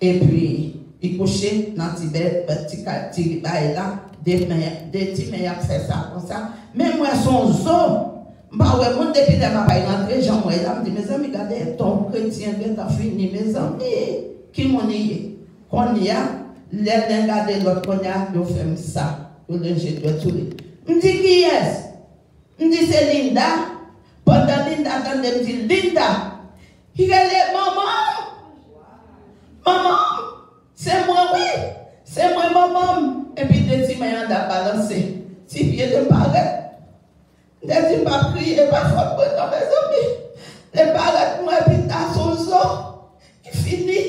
Et puis, il couchait dans le petit là, des petits meilleurs fait ça comme ça. Mais moi, son zoo, moi, depuis que je suis rentré, je me dis, mes amis, regardez, ton chrétien est fini, mes amis, qui m'ont dit, qu'on y a, les regarder l'autre, qu'on y a, ils font ça, ils le tout. Je me dis, qui est-ce? Je me dis, c'est Linda. Pendant Linda, attendez, me dit, Linda, il est maman. Maman, c'est moi, oui. C'est moi, maman. Et puis, des petits moyens de balancer. Si pieds de paraître. Des petits pas crier, pas fort pour dans mes amis. Les paraître, moi, et puis, dans son zoo. Il finit.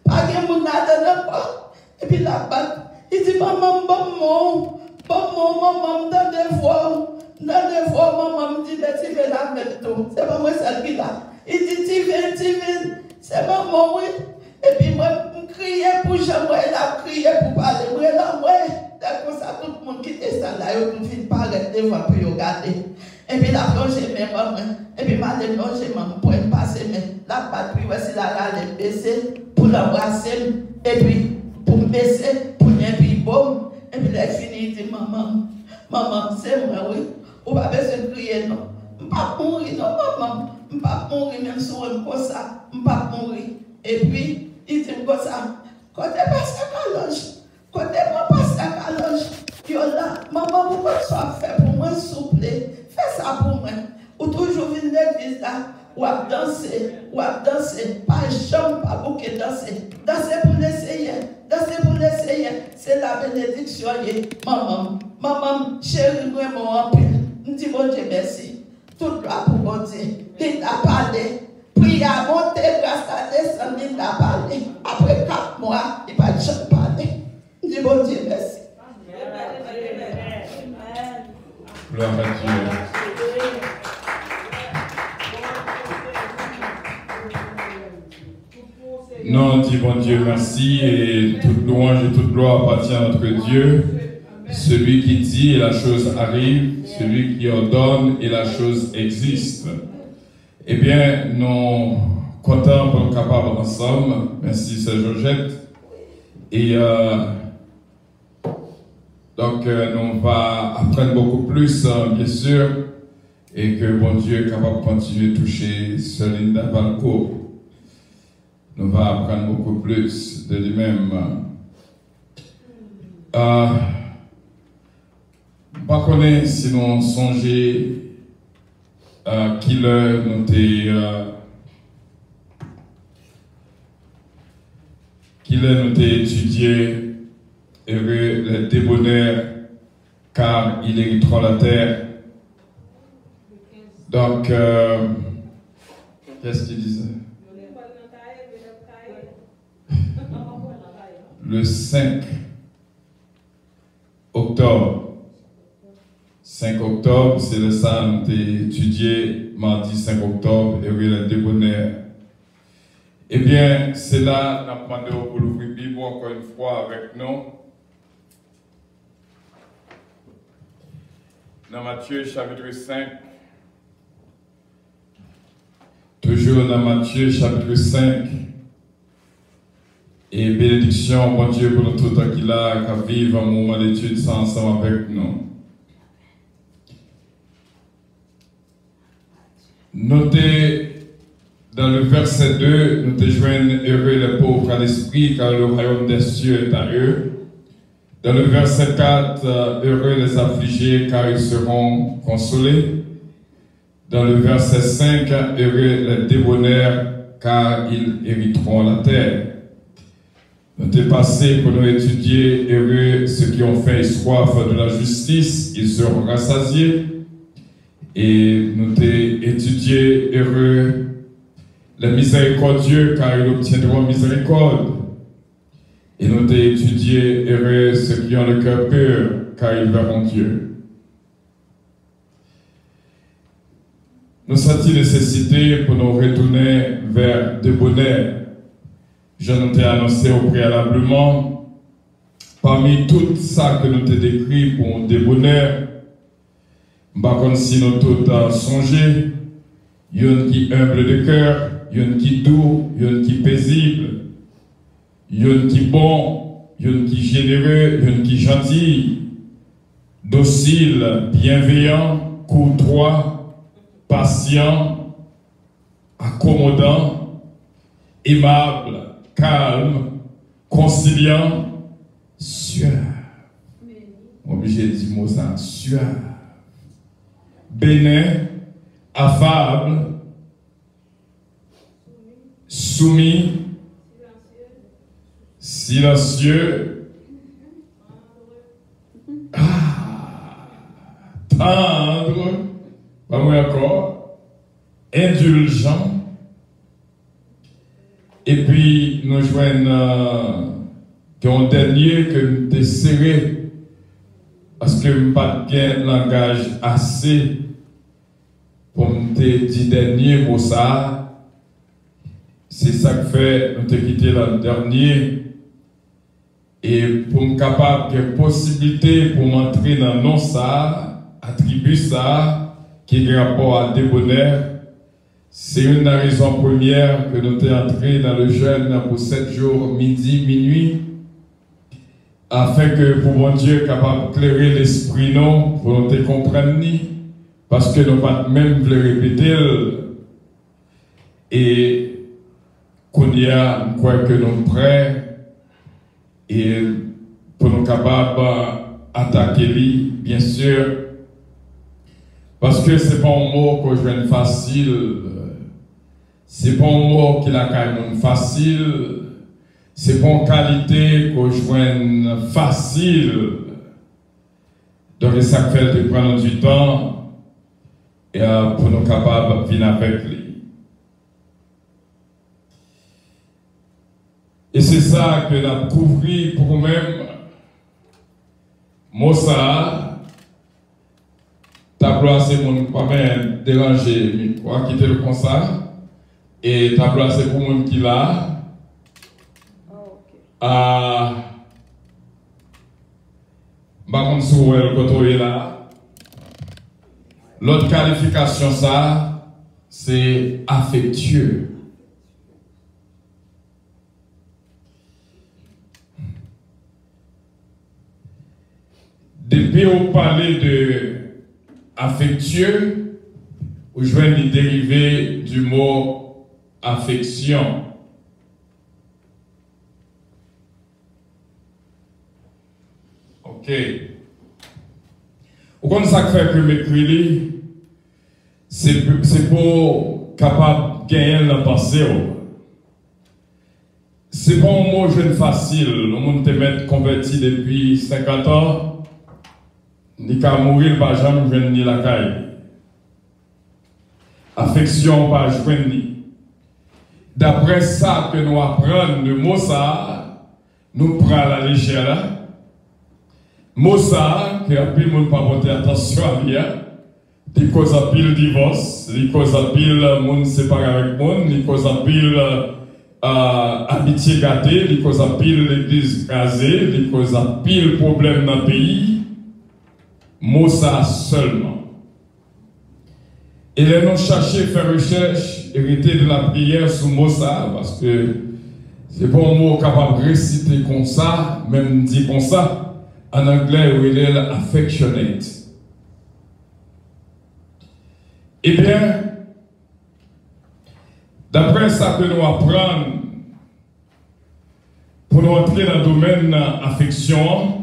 Pas de monde n'a pas. Et puis, la batte. Il dit, maman, maman, maman, dans des fois, maman me dit, mais tu viens là avec tout. C'est pas moi celle qui là. Il dit, tu viens. C'est maman, oui. Et puis moi, je criais pour Jean-Moi, je criais pour parler. Moi, là, c'est comme ça, tout le monde qui était là, tout le monde paraît devant pour regarder. Et puis la plongée, même maman. Et puis ma plongée, maman, pour me passer, mais la patte, puis voici la elle baisser pour l'embrasser. Et puis, pour me baisser, pour me puis bon. Et puis elle finit, il dit, maman, c'est moi, oui. Ou pas besoin de crier, non. Je ne vais pas mourir, non, maman. Je ne vais pas mourir, même si on me comme ça. Je ne vais pas mourir. Et puis, il dit comme ça, quand tu passes à Calonge, quand tu passes à Calonge, yo là, maman, pourquoi tu as fait pour moi, s'il vous plaît? Fais ça pour moi. Ou toujours venir à l'église là, ou à danser, pas jambe, pas bouquet danser. Danser pour l'essayer, c'est la bénédiction, maman, chérie, moi, mon empire. Je dis, bon Dieu, merci. Tout droit pour bon Dieu. Il t'a parlé. Puis il a monté, grâce à descendre, il t'a parlé. Après 4 mois, il va jamais parler. Je dis, bon Dieu, merci. Gloire à Dieu. Non, dis bon Dieu, merci. Et toute louange et toute gloire appartient à notre Dieu. Celui qui dit et la chose arrive, celui qui ordonne et la chose existe. Eh bien, nous comptons pour être capables ensemble. Merci, Sœur Georgette. Et donc, nous allons apprendre beaucoup plus, bien sûr, et que bon Dieu est capable de continuer à toucher Sœur Linda Valcourt. Nous allons apprendre beaucoup plus de lui-même. Par contre, si nous songeons qui l'heure nous étudié heureux les débonnaires car ils hériteront la terre. Donc, qu'est-ce qu'il disait? Le 5 octobre. 5 octobre, c'est le samedi étudié, mardi 5 octobre, et oui, le débonnaire. Eh bien, c'est là, nous avons demandé pour l'ouvrir la Bible encore une fois avec nous. Dans Matthieu chapitre 5. Toujours dans Matthieu chapitre 5. Et bénédiction, bon Dieu, pour nous tous qui là, qui vivent un moment d'étude ensemble avec nous. Notez dans le verset 2, nous te joignons heureux les pauvres à l'esprit, car le royaume des cieux est à eux. Dans le verset 4, heureux les affligés, car ils seront consolés. Dans le verset 5, heureux les débonnaires, car ils hériteront la terre. Nous te passé pour nous étudier, heureux ceux qui ont faim et soif de la justice, ils seront rassasiés. Et nous t'ai étudié, heureux les miséricordieux, car ils obtiendront miséricorde. Et nous t'ai étudié, heureux ceux qui ont le cœur pur, car ils verront Dieu. Nous sentons nécessité pour nous retourner vers des bonheurs. Je nous t'ai annoncé au préalablement, parmi tout ça que nous t'ai décrit pour des bonheurs, par contre, si nous tous songé, il y en a qui humble de cœur, il y en a qui doux, il y en a qui paisible, yon qui bon, yon qui généreux, yon qui gentil, docile, bienveillant, courtois, patient, accommodant, aimable, calme, conciliant, suave. Obligé de dire mot ça, suave. Bénin, affable, soumis, silencieux, tendre, pas moins encore, indulgent. Et puis, nous joignons un dernier que nous avons serré parce que nous n'avons pas de langage assez pour nous dire dernier mot ça. C'est ça que fait nous avons quitté le dernier. Et pour nous capable de possibilité pour m'entrer dans non ça, attribut ça, qui est rapport à débonnaire. C'est une des raisons premières que nous sommes entrés dans le jeûne pour 7 jours, midi, minuit, afin que pour mon Dieu capable d'éclairer l'esprit non, pour nous comprendre, parce que nous ne pouvons pas même le répéter. Et qu'on y a, nous croyons que nous sommes prêts, et pour nous capables d'attaquer lui, bien sûr, parce que ce n'est pas un mot que je viens facile. C'est pas un mot qui la caille facile, c'est pas une qualité que je vois facile. Donc ça fait de prendre du temps et pour nous capables de venir avec lui. Et c'est ça que nous avons couvert pour nous-mêmes. Moi ça, tableau c'est mon pas bien dérangé, mais quitter le concert. Et tableau c'est pour monde qui l'a. Là. L'autre qualification ça, c'est affectueux. Depuis on parlait de affectueux, je vais y dériver du mot affection. Ok. Vous comprenez ça que fait que m'écrire, c'est pour capable de gagner la pensée. C'est pas un mot jeune facile. Le monde te met converti depuis 50 ans. Ni qu'à mourir, pas jamais jeune ni la caille. Affection, pas jeune ni. D'après ça que nous apprenons de mot ça, nous prenons la légère. Mot ça, que après nous ne pas porter attention à lui, il cause à pile divorce, il cause à pile monde séparé avec monde, il cause à pile amitié gâtée, il cause à pile l'église crasée, il cause à pile problème dans le pays. Mot ça seulement. Et là, nous cherchons faire recherche, hériter de la prière sous mot ça, parce que c'est pas un mot capable de réciter comme ça, même dit comme ça. En anglais, il est affectionate. Eh bien, d'après ça que nous apprenons, pour nous entrer dans le domaine de l'affection,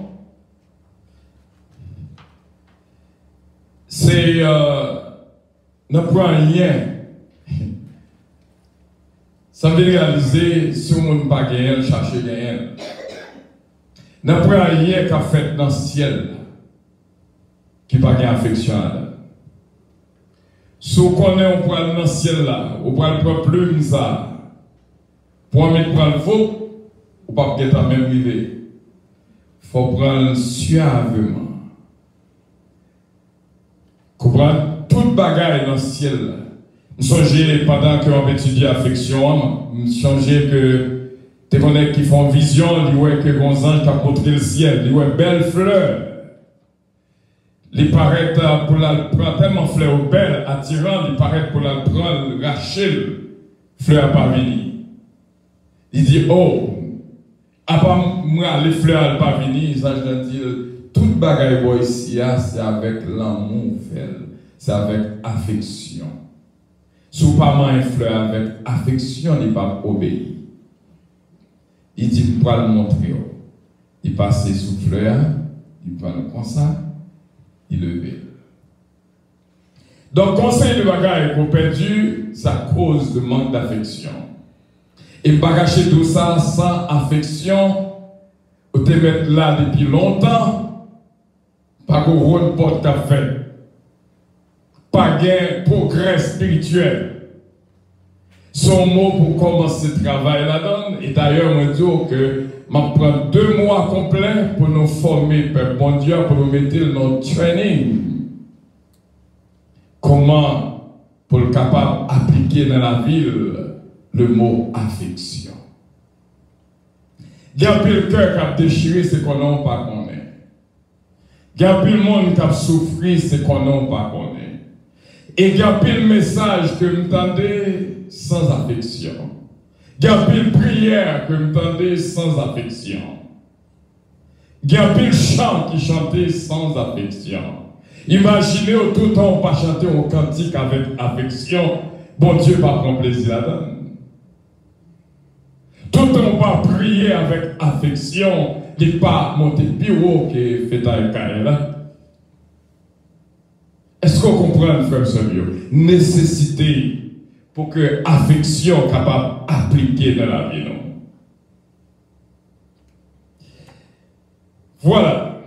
c'est n'apprend rien. Ça veut réaliser si on ne pas gagner, chercher gagner. N'apprend rien qu'a fait dans le ciel qui n'a pas gagné affection. Si on connaît, on prend dans le ciel là, on prend le plume ça, pour mettre prendre le faux, on ne peut pas être même arrivé. Il faut prendre suavement. Comprendre toute bagaille dans le ciel. Nous songez pendant que on étudie l'affection, nous songez que des gens qui font vision, ils voient que les anges qui montré le ciel, ils voient belle fleur. Ils paraissent pour la prendre tellement fleur belle, attirant, ils paraissent pour la prendre, racher fleur par venir. Il dit, oh, Après, moi, les fleurs ne pas venir, ça je dis, toute bagaille ici, c'est avec l'amour, c'est avec affection. Si vous pas une fleur avec affection, il va obéir. Il dit, pour le montrer. Il passe sous fleur, il prend comme ça, il levé. Donc, conseil de bagaille pour perdu, ça cause de manque d'affection. Et pas cacher tout ça sans affection, vous te mettre là depuis longtemps, pas qu'on rôle porte à fait. Pas de progrès spirituel. Son mot pour commencer le travail là-dedans, et d'ailleurs, je dis que je prends 2 mois complets pour nous former, Père bon Dieu, pour nous mettre dans notre training. Comment, pour le capable d'appliquer dans la ville le mot affection. Il y a plus le cœur qui a déchiré, c'est qu'on n'a pas connaît. Il y a plus le monde qui a souffert, c'est qu'on n'a pas connaît. Et il y a plus le message que vous entendez sans affection. Il y a plus le prière que vous entendez sans affection. Il y a plus le chant qui chantait sans affection. Imaginez tout le temps pas chanter un cantique avec affection. Bon Dieu va prendre plaisir là-dedans. Tout le temps pas prier avec affection. Il n'est pas monter bureau qui fait avec là. Est-ce qu'on comprend, frère Seigneur? Nécessité pour que l'affection soit capable d'appliquer dans la vie. Non? Voilà.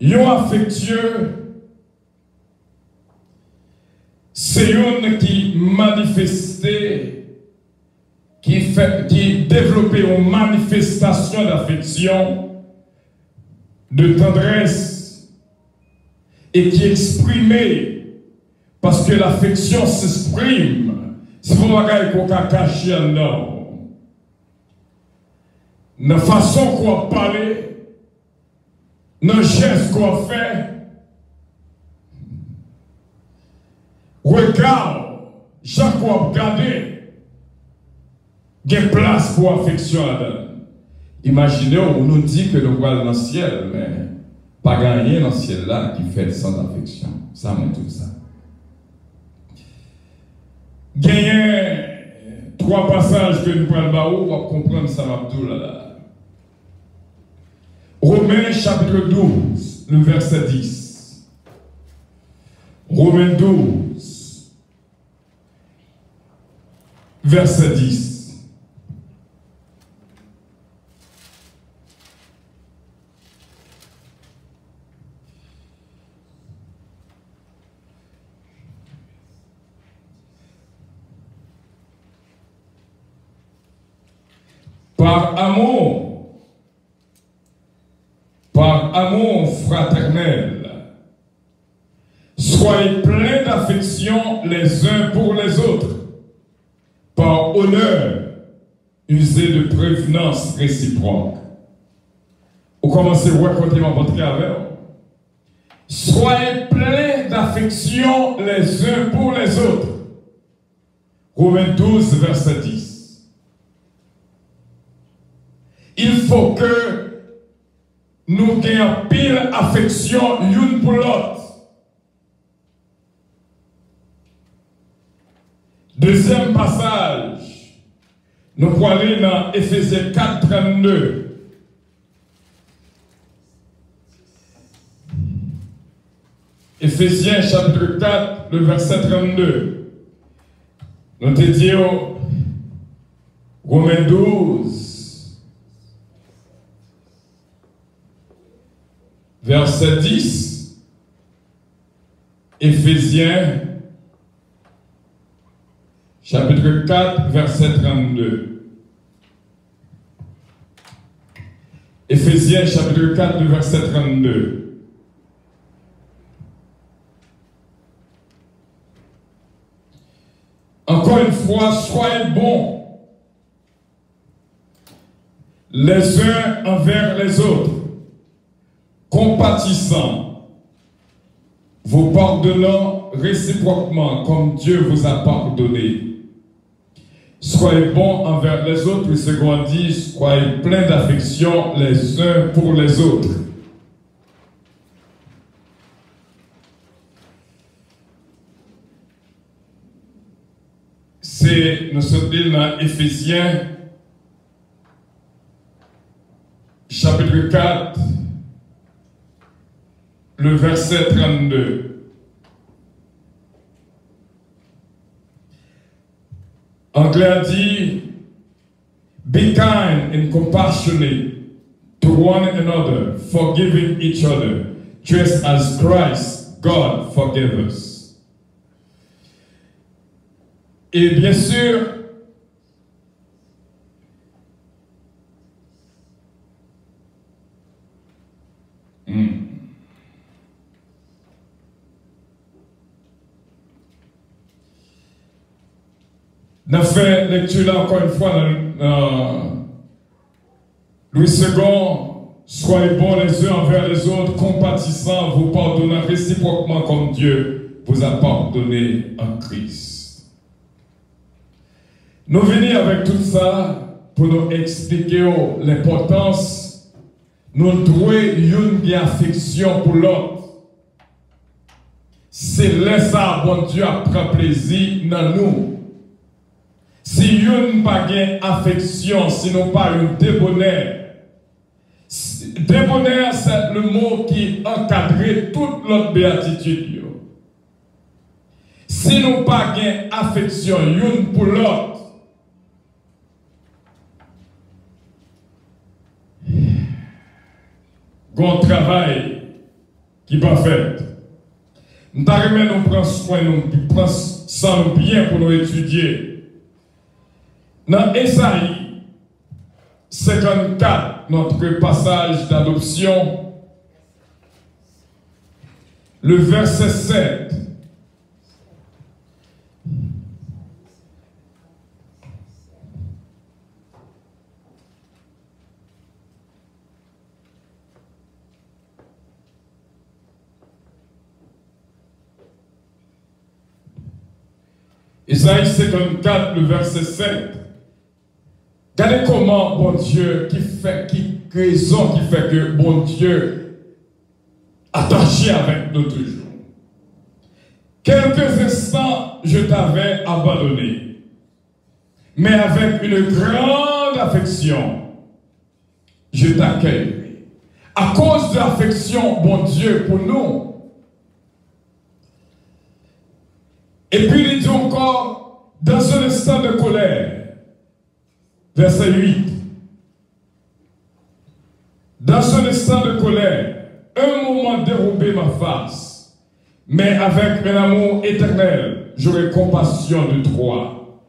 Yon affectueux, c'est une qui manifestait, qui développait une manifestation d'affection, de tendresse, et qui exprimait, parce que l'affection s'exprime, c'est pour moi qu'on a caché en nous. La façon qu'on parle, nos gestes qu'on fait, regarde, chaque fois regarder, il y a place pour affection là-dedans. Imaginez, on nous dit que nous voyons dans le ciel, mais pas gagner dans le ciel là qui fait sans affection. Ça me tout ça. Gagner 3 passages que nous prenons là-haut pour comprendre ça, là. Romains chapitre 12, le verset 10. Romains 12, verset 10. Par amour fraternel, soyez pleins d'affection les uns pour les autres, par honneur, usez de prévenance réciproque. Vous commencez à raconter ma portrait avec vous. Soyez pleins d'affection les uns pour les autres. Romains 12, verset 10. Il faut que nous ayons pile affection l'une pour l'autre. Deuxième passage, nous pouvons aller dans Éphésiens 4, 32. Éphésiens chapitre 4, le verset 32. Nous te disons, Romains 12, verset 10, Éphésiens, chapitre 4, verset 32. Éphésiens, chapitre 4, verset 32. Encore une fois, soyez bons les uns envers les autres, compatissants, vous pardonnant réciproquement comme Dieu vous a pardonné. Soyez bons envers les autres. Le second dit, soyez pleins d'affection les uns pour les autres. C'est, nous sommes dans Éphésiens, chapitre 4, le verset 32. Anglais a dit, be kind and compassionate to one another, forgiving each other, just as Christ, God, forgave us. Et bien sûr, on a fait lecture là encore une fois dans Louis II. Soyez bons les uns envers les autres, compatissants, vous pardonnant réciproquement comme Dieu vous a pardonné en Christ. Nous venons avec tout ça pour nous expliquer l'importance nous trouver une affection pour l'autre. C'est là ça, bon Dieu a pris plaisir dans nous. Si nous n'avons pas d'affection, si nous n'avons pas un débonnaire, débonnaire c'est le mot qui encadre toute notre béatitude. Si nous n'avons pas d'affection l'une pour l'autre, un travail qui va faire. Nous prenons soin, nous prenons ça bien pour nous étudier. Dans Ésaïe 54, notre passage d'adoption, le verset 7. Ésaïe 54, le verset 7. Regardez comment bon Dieu, qui raison qui fait que bon Dieu attaché avec nous toujours. Quelques instants, je t'avais abandonné, mais avec une grande affection, je t'accueillerai. À cause de l'affection, bon Dieu, pour nous. Et puis il dit encore, dans un instant de colère, verset 8. Dans ce instant de colère, un moment dérobé ma face, mais avec un amour éternel, j'aurai compassion de toi.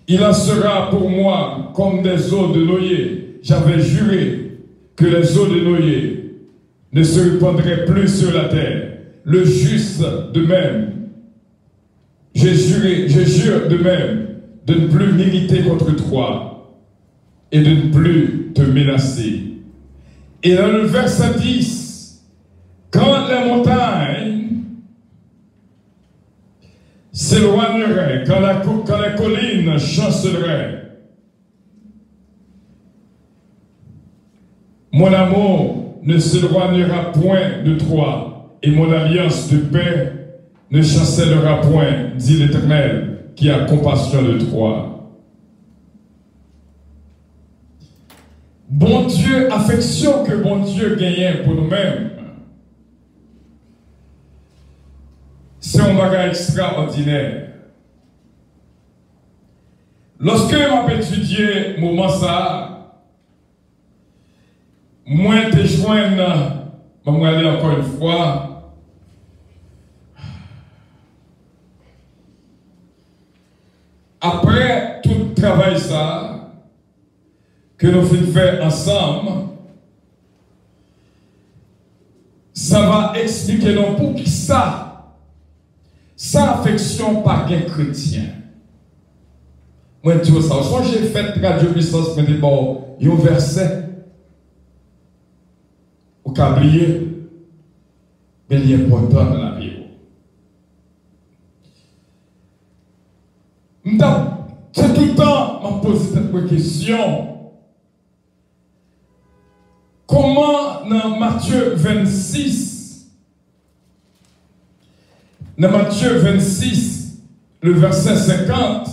Il en sera pour moi comme des eaux de Noé. J'avais juré que les eaux de Noé ne se répandraient plus sur la terre. Le juste de même, je jure de même, de ne plus m'irriter contre toi et de ne plus te menacer. Et dans le verset 10, quand les montagnes s'éloigneraient, quand les collines chancelleraient, mon amour ne s'éloignera point de toi et mon alliance de paix ne chancellera point, dit l'Éternel, qui a compassion de toi. Bon Dieu, affection que bon Dieu gagne pour nous-mêmes, c'est un bagage extraordinaire. Lorsque je vais étudier le moment ça, moi je joins, je vais aller encore une fois. Après tout travail ça, que nous faisons ensemble, ça va expliquer non pour qui ça affection par un chrétien. Moi, je dis ça. Quand j'ai fait Radio Puissance, je me dis, bon, il y a un verset au câblier, mais il est important dans la vie. posé cette question. Comment dans Matthieu 26, le verset 50,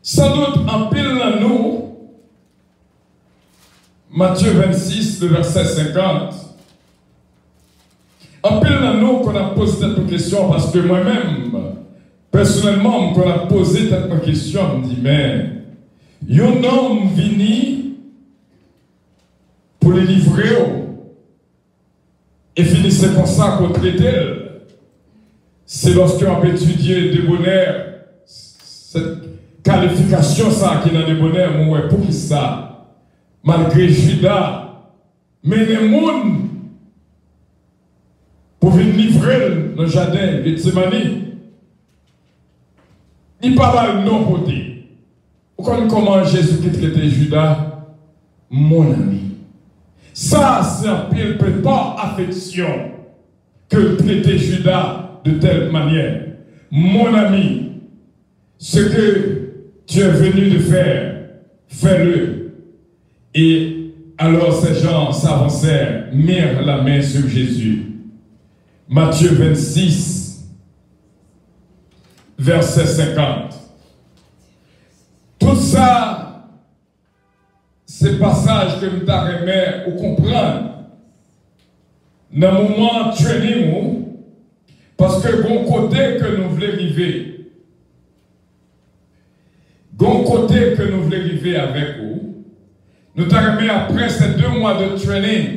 sans doute en pile dans nous, Matthieu 26, le verset 50, en pile dans nous qu'on a posé cette question parce que moi-même, personnellement, qu'on a posé cette question, je me dis, mais, un homme vini pour les livrer et finissait comme ça qu'on traitait. C'est lorsqu'on a étudié des bonheurs, cette qualification ça qui est dans des bonheurs, moi, pour qui ça, malgré Judas, mais les gens pour venir livrer dans le jardin de Gethsemane, il parle non côté. Vous connaissez comment Jésus qui traitait Judas, mon ami. Ça, c'est un pile pas affection que traiter Judas de telle manière. Mon ami, ce que tu es venu de faire, fais-le. Et alors ces gens s'avancèrent, mirent la main sur Jésus. Matthieu 26, verset 50. Tout ça, ces passages que nous t'arrêtons ou comprendre dans le moment training, parce que bon côté que nous voulons arriver, bon côté que nous voulons arriver avec vous, nous t'arrêtons après ces 2 mois de training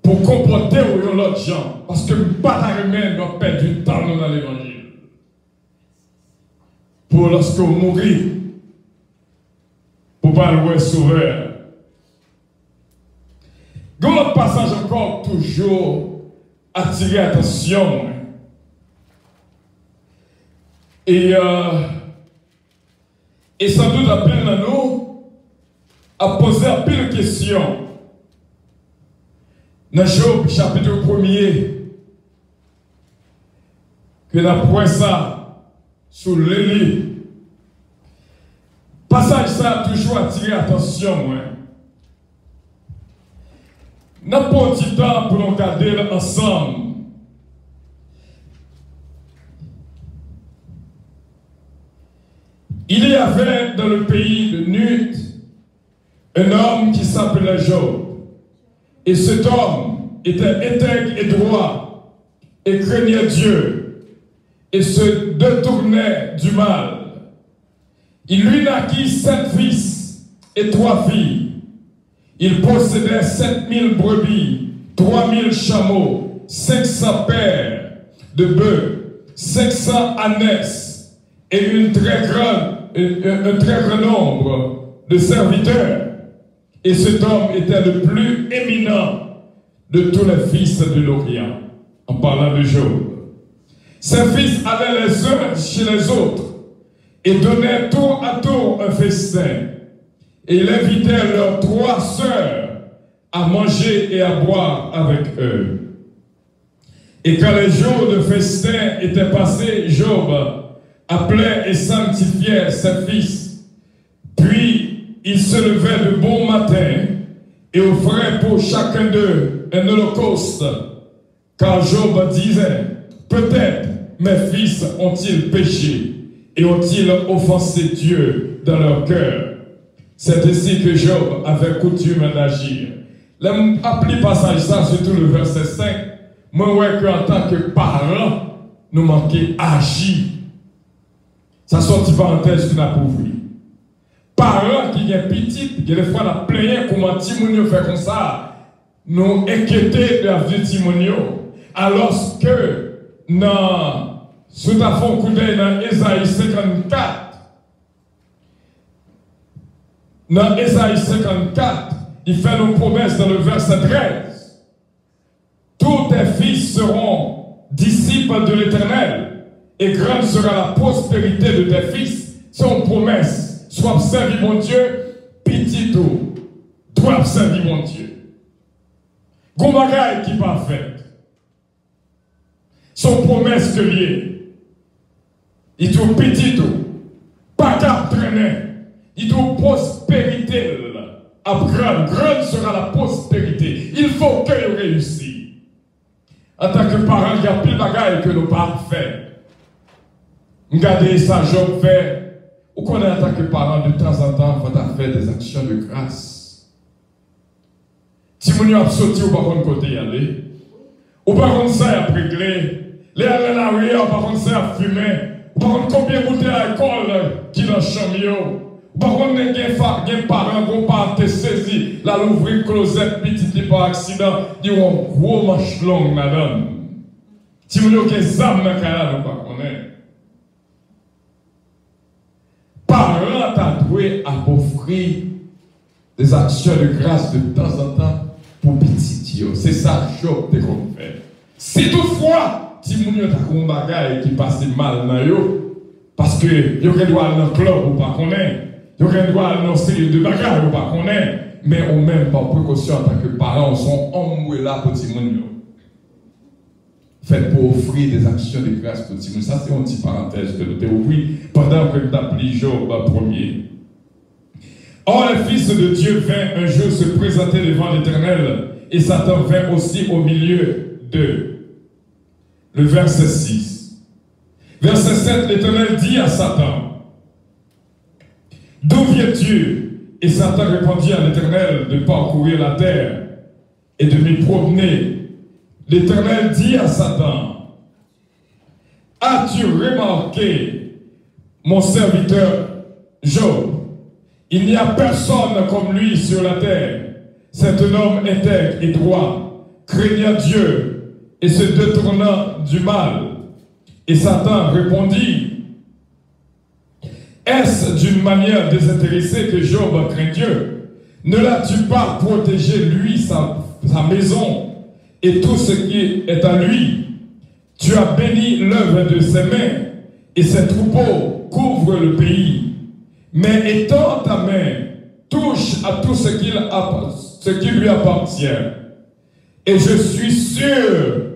pour comporter l'autre gens, parce que nous ne pas nous perdre du temps dans l'évangile. Pour lorsqu'on mourit, pour pas le sauveur. Dans l'autre passage encore, toujours attirer attention. Et sans doute à peine à nous, à poser un peu de questions. Dans Job, chapitre 1er, que nous avons ça sur le lit. Passage ça a toujours attiré attention. Nous n'avons pas du temps pour nous regarder ensemble. Il y avait dans le pays de Nut un homme qui s'appelait Job. Et cet homme était intègre et droit et craignait Dieu et se détournait du mal. Il lui naquit 7 fils et 3 filles. Il possédait 7000 brebis, 3000 chameaux, 500 paires de bœufs, 500 ânesses et un très grand nombre de serviteurs. Et cet homme était le plus éminent de tous les fils de l'Orient, en parlant de Job. Ses fils allaient les uns chez les autres et donnaient tour à tour un festin. Et il invitait leurs 3 sœurs à manger et à boire avec eux. Et quand les jours de festin étaient passés, Job appelait et sanctifiait ses fils. Puis il se levait de bon matin et offrait pour chacun d'eux un holocauste. Car Job disait, peut-être mes fils ont-ils péché et ont-ils offensé Dieu dans leur cœur. C'est ainsi que Job avait coutume d'agir. Appelez passage ça, surtout le verset 5. Moi, ouais, qu'en tant que parents, nous manquons agir. Ça sortit parenthèse qui n'a pas ouvert. Parents qui ont petit, des fois, on a plaigné comment Timonio fait comme ça, nous inquiéter de la vie de Timonio. Alors que, sous ta fond coup d'œil dans Ésaïe 54, dans Ésaïe 54, il fait nos promesses dans le verset 13. Tous tes fils seront disciples de l'Éternel, et grande sera la prospérité de tes fils. C'est une promesse. Sois servi mon Dieu, petit tout. Toi servi mon Dieu. Goumagaï qui parfait. Son promesse que lié. Il tout petit tout. Il doit prospérité. Grande sera la prospérité. Il faut que vous réussissiez. En tant que parents, il y a plus de bagailles que nos parents font. Regardez ça, Job fait. Ou qu'on est en tant que parents, de temps en temps, il faut faire des actions de grâce. Si vous avez sorti ou pas contre côté y aller, ou pas contre ça à régler, les aller la rue, ou pas contre ça à fumer, ou pas contre combien de bouteilles d'alcool qui dans le chambre. Par contre, il y a des parents qui ont été saisis, là, l'ouvrir closet petit par accident, ils ont un gros manche long, madame. Si vous avez des âmes dans le cas, vous ne connaissez pas. Parents t'a doué à offrir des actions de grâce de temps en temps pour petit. C'est ça, Job, de qu'on fait. Si toutefois, si vous avez un bagage qui passe mal dans yo, parce que vous avez droit dans le club ou pas qu'on est. Vous avez droit à une série de bagages, ou pas qu'on est, mais on même par précaution en tant que parents, on sont hommes là pour tout le monde. Faites pour offrir des actions de grâce pour tout le monde. Ça, c'est une petite parenthèse que nous avons ouvert pendant que nous avons pris Job premier. Or, le Fils de Dieu vint un jour se présenter devant l'Éternel, et Satan vint aussi au milieu d'eux. Le verset 6. Verset 7, l'Éternel dit à Satan, d'où viens-tu? Et Satan répondit à l'Éternel de parcourir la terre et de m'y promener. L'Éternel dit à Satan, as-tu remarqué mon serviteur Job? Il n'y a personne comme lui sur la terre. C'est un homme intègre et droit, craignant Dieu et se détournant du mal. Et Satan répondit, est-ce d'une manière désintéressée que Job craint Dieu? Ne l'as-tu pas protégé, lui, sa maison, et tout ce qui est à lui? Tu as béni l'œuvre de ses mains, et ses troupeaux couvrent le pays. Mais étends ta main, touche à tout ce qui lui appartient. Et je suis sûr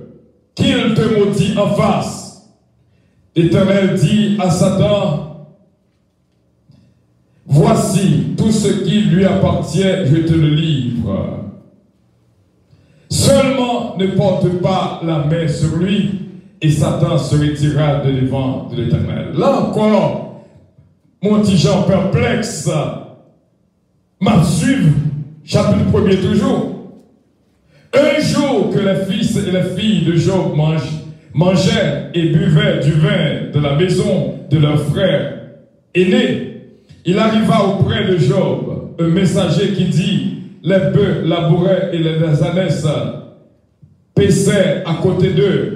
qu'il te maudit en face. L'Éternel dit à Satan, voici tout ce qui lui appartient, je te le livre. Seulement ne porte pas la main sur lui, et Satan se retira de devant de l'Éternel. Là encore, mon petit Jean perplexe, m'a suivi, chapitre 1er toujours. Un jour que les fils et les filles de Job mangeaient et buvaient du vin de la maison de leur frère aîné, il arriva auprès de Job un messager qui dit, les bœufs labouraient et les ânesses paissaient à côté d'eux.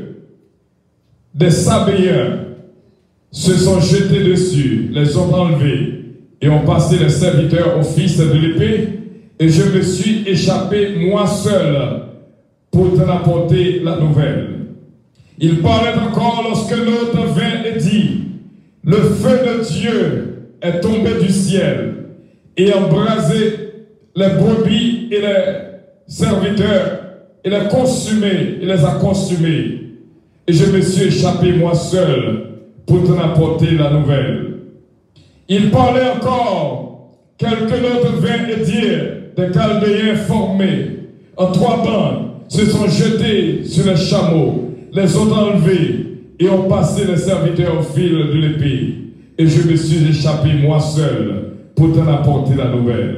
Des Sabéens se sont jetés dessus, les ont enlevés et ont passé les serviteurs au fils de l'épée, et je me suis échappé moi seul pour t'en apporter la nouvelle. Il parlait encore lorsque l'autre vint et dit, le feu de Dieu est tombé du ciel et embrasé les brebis et les serviteurs et les consumé, il les a consumés. Et je me suis échappé moi seul pour t'en apporter la nouvelle. Il parlait encore, quelqu'un d'autre vint et dire, des Chaldéens formés en 3 bandes se sont jetés sur les chameaux, les ont enlevés et ont passé les serviteurs au fil de l'épée. Et je me suis échappé moi seul pour t'en apporter la nouvelle.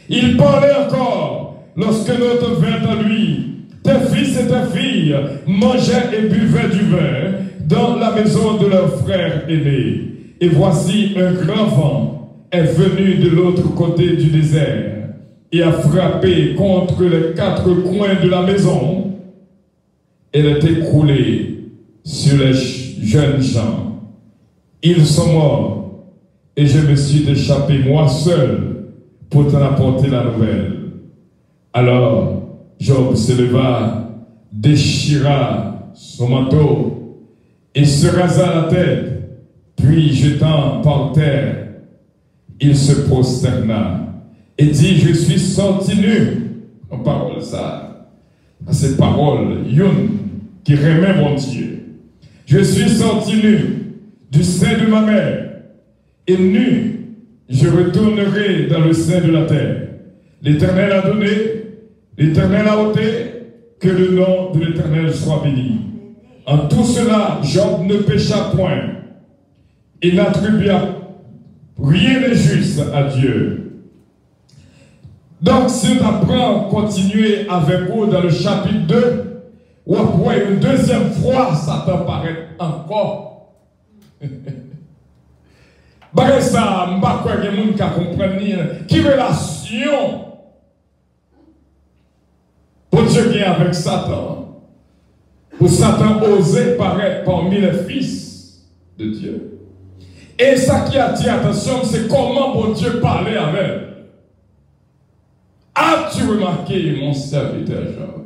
Il parlait encore lorsque l'autre vint à lui. Tes fils et tes filles mangeaient et buvaient du vin dans la maison de leur frère aîné. Et voici un grand vent est venu de l'autre côté du désert et a frappé contre les 4 coins de la maison. Elle est écroulée sur les jeunes gens. Ils sont morts, et je me suis échappé moi seul pour t'en apporter la nouvelle. Alors Job se leva, déchira son manteau et se rasa la tête, puis jetant par terre, il se prosterna et dit, je suis sorti nu. On parle ça, cette parole, Youn, qui remet mon Dieu. Je suis sorti nu du sein de ma mère, et nu, je retournerai dans le sein de la terre. L'Éternel a donné, l'Éternel a ôté, que le nom de l'Éternel soit béni. En tout cela, Job ne pécha point. Il n'attribua rien de juste à Dieu. Donc, si on apprend à continuer avec vous dans le chapitre 2, ou après une deuxième fois, Satan paraît encore. Parce que ça, je ne sais pas quoi les gens qui comprennent qui relation pour Dieu qui est avec Satan. Pour Satan oser paraître parmi les fils de Dieu. Et ça qui attire l'attention, c'est comment bon Dieu parlait avec elle. As-tu remarqué mon serviteur Job?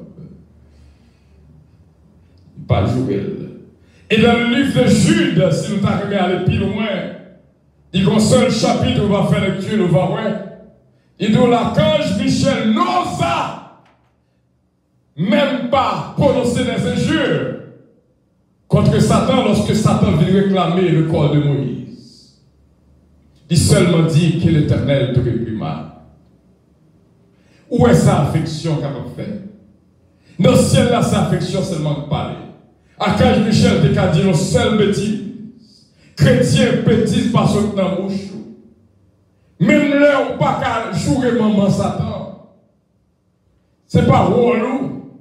Pas jouer. Et dans le livre de Jude, si nous t'arrivons à aller plus loin, il y a un seul chapitre où on va faire lecture, on va voir. Il dit l'archange Michel n'osa même pas prononcer des injures contre Satan lorsque Satan vient réclamer le corps de Moïse. Il seulement dit que l'Éternel te réprima. Où est sa affection qu'elle a fait? Dans le ciel, là, sa affection seulement de parler. Archange Michel te dit une seule bêtise. Chrétien bêtise par son dans la bouche. Même là, on pas qu'à jouer maman Satan. C'est pas relou.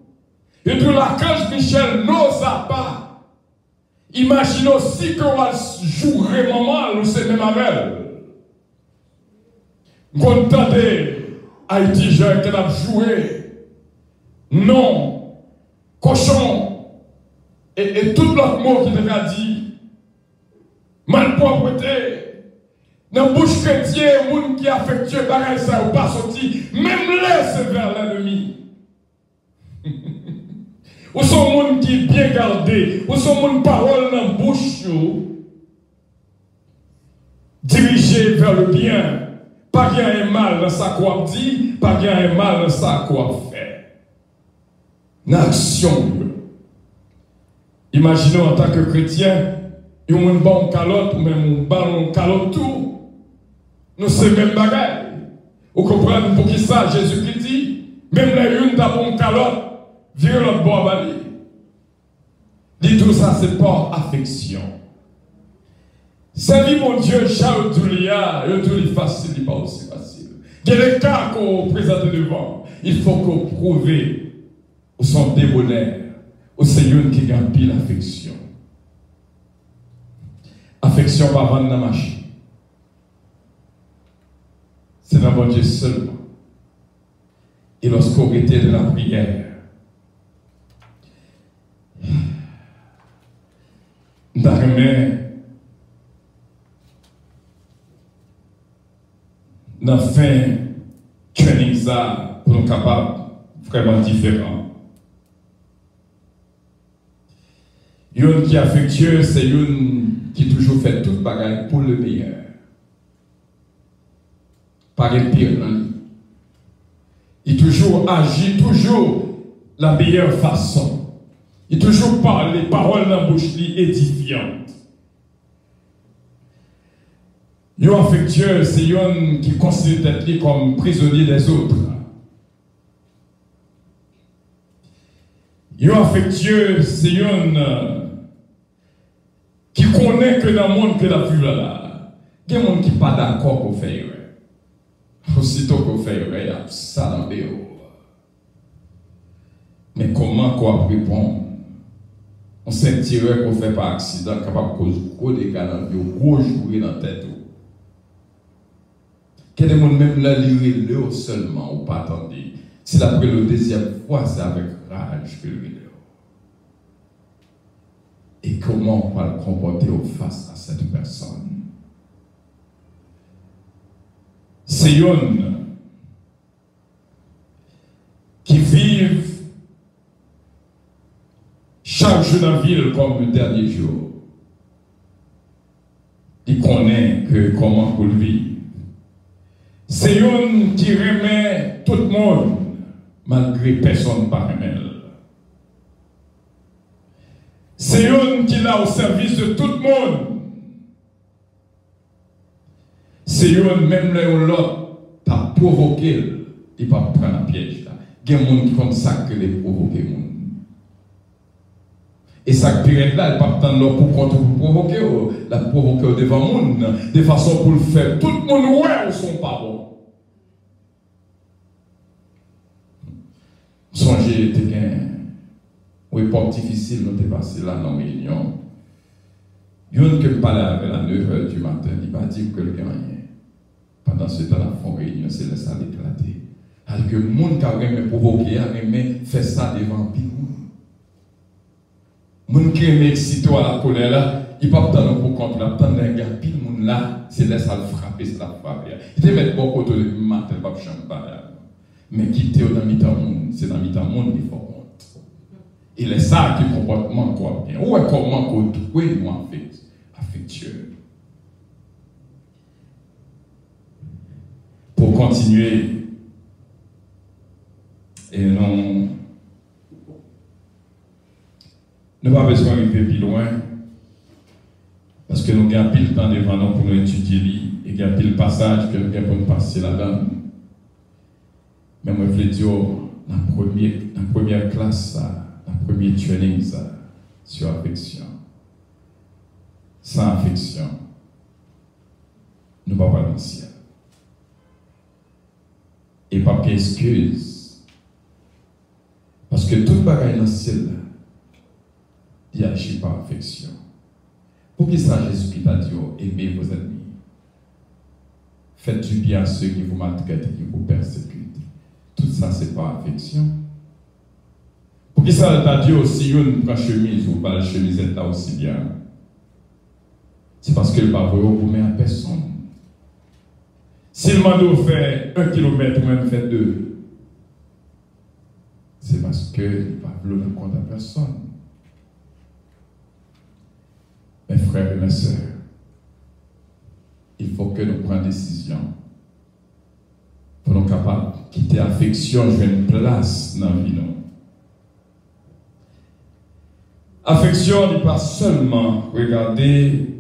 Et tout l'archange Michel n'osa pas. Imagine aussi qu'on jouerait maman, nous c'est même avec elle. Quand entendez Haïti jeune qu'elle a joué, non, cochon, et tout l'autre mot qui t'a dit, malpropreté, dans la bouche chrétienne, monde qui est affectueux, pareil ça ou pas sorti, même laisse vers l'ennemi. Ou sont monde qui est bien gardé, ou sont monde parole dans la bouche, dirigé vers le bien. Pas qu'il y ait un mal dans sa quoi dit, pas qu'il y ait un mal dans sa quoi fait. L'action. Imaginons en tant que chrétien, il y a un bon calotte ou même un ballon calotte tout. Nous sommes même bagaille. Vous comprenez pour qui ça, Jésus-Christ dit, même les une d'un bon calotte, vire l'autre bois à bali. Dit tout ça, c'est pas affection. Servir mon Dieu, Charles Doulia, et tout est facile, il n'est pas aussi facile. Il y a des cas qu'on présente devant. Il faut qu'on prouve au son débonnaire, au Seigneur qui gagne l'affection. Affection pas vendre dans la machine. C'est dans mon Dieu seulement. Et lorsqu'on était de la prière, dans fin training ça pour nous capables vraiment différent. Une qui est affectueux, c'est une qui toujours fait toute bagaille pour le meilleur. Pas le pire dans lui. Il toujours agit toujours la meilleure façon. Il toujours parle les paroles dans la bouche édifiantes. Yon affectueux, c'est yon qui considère être comme prisonnier des autres. Yon affectueux, c'est yon qui connaît que dans le monde que la vue là, il y a des gens qui ne sont pas d'accord pour faire. Aussitôt qu'on fait, il y a ça dans le haut. Mais comment quoi répondre? On sentirait qu'on fait par accident, capable de causer gros dégâts dans le vie, gros jouer dans la tête. Quel est mon même là lire le seulement ou pas attendre? Si après le deuxième fois, c'est avec rage que le lire. Et comment on va le comporter face à cette personne? C'est une qui vivent chaque jour dans la ville comme le dernier jour. Il connaît que comment pour le vivre. C'est une qui remet tout le monde malgré personne par elle. C'est une qui est là au service de tout le monde. C'est même l'autre, t'as provoqué, il va prendre un piège. Il y a des gens qui comme ça que les provoquer. Et ça pire là, elle part attendre pour contre pour provoquer, la provoquer devant le monde, de façon pour le faire. Tout le monde ouais, ils sont pas bons. Songez, c'était une époque difficile, nous avons passé là dans la réunion. Il y a un qui me parlait avec à 9h du matin, il va dire que le gagne. Pendant ce temps, la fond réunion, c'est le salle éclaté. Alors que le monde qui a aimé provoquer, a aimé faire ça devant le monde. Le monde qui aime exciter à la colère là, il ne peut pas attendre pour contre la tendre un gars, puis le monde là, c'est là ça le frapper, c'est la frapper. Il te met beaucoup de matin, il ne peut pas chanter. Mais qui était dans le monde, c'est dans le monde qu'il faut compte. Il est ça qui comportement quoi bien. Ou est comment qu'on trouve nous affectueux. Pour continuer, et non, nous n'avons pas besoin d'arriver plus loin, parce que nous avons pile temps devant nous pour nous étudier, et il y a pile passage que nous avons pour nous passer là-dedans. Mais moi, je veux dire, la première classe, la première training sur affection. Sans affection, nous ne pouvons pas dans le ciel. Et pas d'excuse. Parce que tout bagaille dans le ciel, il agit par affection. Pour qui ça, Jésus-Christ a dit, aimez vos ennemis. Faites du bien à ceux qui vous maltraitent, qui vous persécutent. Tout ça, c'est par affection. Pour qui ça, t'a dit aussi, une prend chemise ou pas la chemisette là aussi bien. C'est parce que le pavot vous met à personne. S'il m'a dit faire 1 kilomètre ou même fait 2, c'est parce que il va vouloir compte à personne. Mes frères et mes sœurs, il faut que nous prenions une décision. Pour nous capables de quitter l'affection, jouer une place dans la vie. Affection n'est pas seulement regarder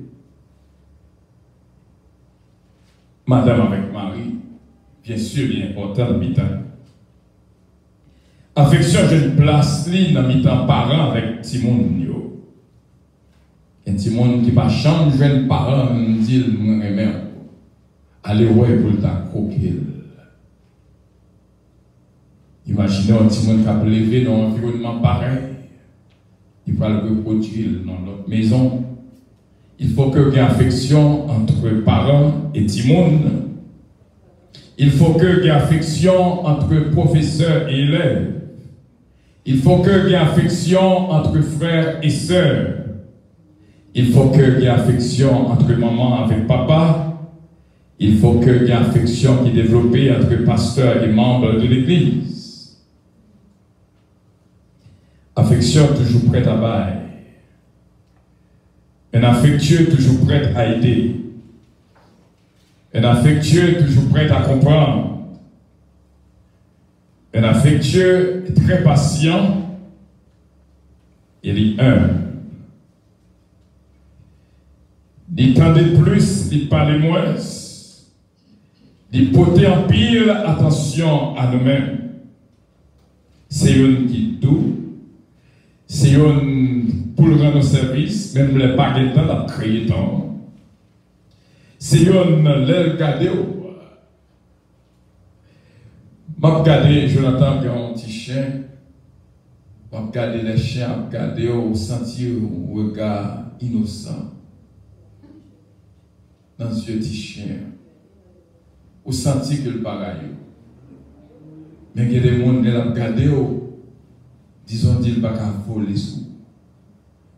madame avec Marie, bien sûr, bien important dans mi-temps. Affection, j'ai une place dans mi-temps parent avec Timon. Et Timon qui va changer jeune parent, me dit, allez, ouais, pour ta croquer. Imaginez un petit monde qui a levé dans un environnement pareil. Il va le reproduire dans notre maison. Il faut qu'il y ait une affection entre parents et Timon. Il faut qu'il y ait une affection entre professeurs et élèves. Il faut qu'il y ait une affection entre frères et sœurs. Il faut qu'il y ait une affection entre maman avec papa. Il faut qu'il y ait une affection qui est développée entre pasteurs et membres de l'Église. Affection toujours prête à bailler. Un affectueux toujours prêt à aider. Un affectueux toujours prêt à comprendre. Un affectueux très patient. Il est humble. Il tendait plus, il parlait moins. Il portait en pile attention à nous-mêmes. C'est une qui est doux. C'est une pour le rendre service, même les baguettes la créé tant. C'est une l'aile gardée. M'a regardé Jonathan qui a un petit chien. M'a regardé les chiens, m'a regardé au sentir un regard innocent dans ce petit chien. Au sentir que le pareil. Mais il y a des gens qui l'ont regardé. Disons qu'il va pas voler sous.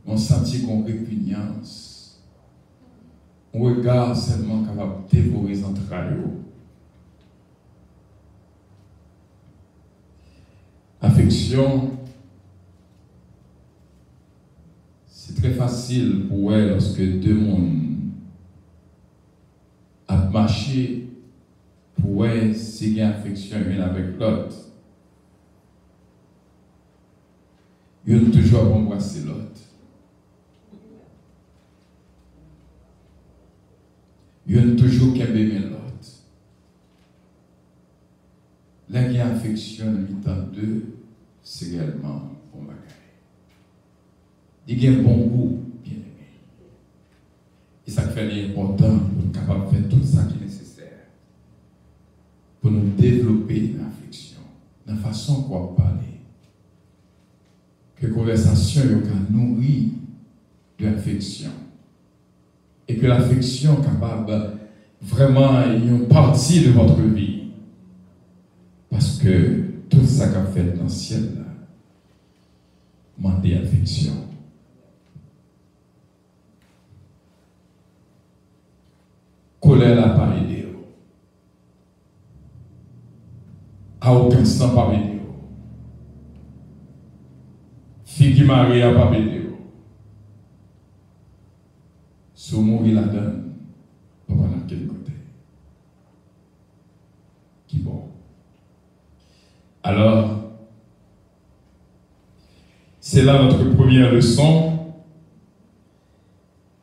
On sentit qu'on répugnance. On regarde seulement capable de dévorer les entrailles. Affection, c'est très facile pour elle lorsque deux mondes a marché pour elle s'il y a affection l'une avec l'autre. Il y a toujours à embrasser l'autre. Il y a toujours qu'à aimer l'autre. affection de deux, c'est réellement pour ma carrière. Il y a un bon goût, bien aimé. Et ça fait l'important pour être capable de faire tout ça qui est nécessaire pour nous développer l'affection, la façon qu'on va parler. Que la conversation est nourrie de l'affection. Et que l'affection est capable vraiment une partie de votre vie. Parce que tout ça qu'a fait dans le ciel, demandez affection. Colère n'a pas aidé. À aucun sens pas aidé. Fille Marie n'a pas aidé. Si vous mourrez la donne, on va dans quel côté? Qui bon? Alors, c'est là notre première leçon.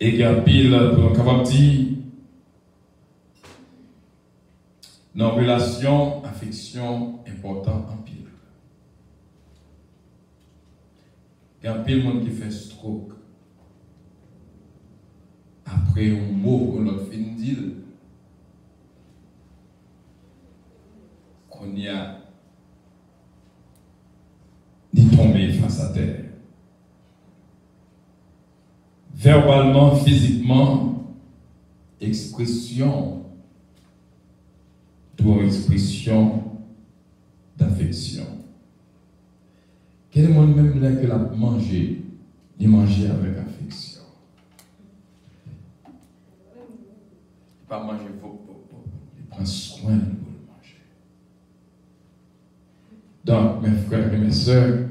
Et Gapil, pour nous capable de dire, dans relation, affection, important en pile. Il y a un pile monde qui fait stroke. Après un mot qu'on a fait dire, qu'on y a ni tombé face à terre. Verbalement, physiquement, expression ou expression d'affection. Quel monde même là que l'a mangé, il mangeait avec affection. Il pas manger il prend soin de vous le manger. Donc, mes frères et mes sœurs,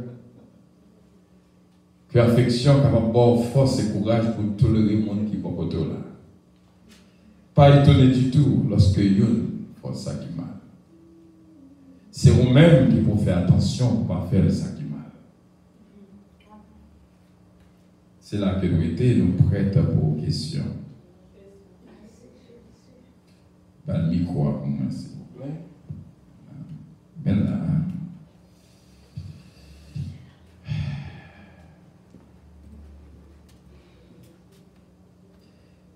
que l'affection capable d'avoir force et courage pour tolérer le monde qui est pas côté là. Pas étonné du tout lorsque yon fait ça qui mal. C'est vous-même qui faut faire attention pour ne pas faire ça qui mal. C'est là que nous étions prêts pour vos questions. Le micro pour moi, s'il vous plaît. Ben là.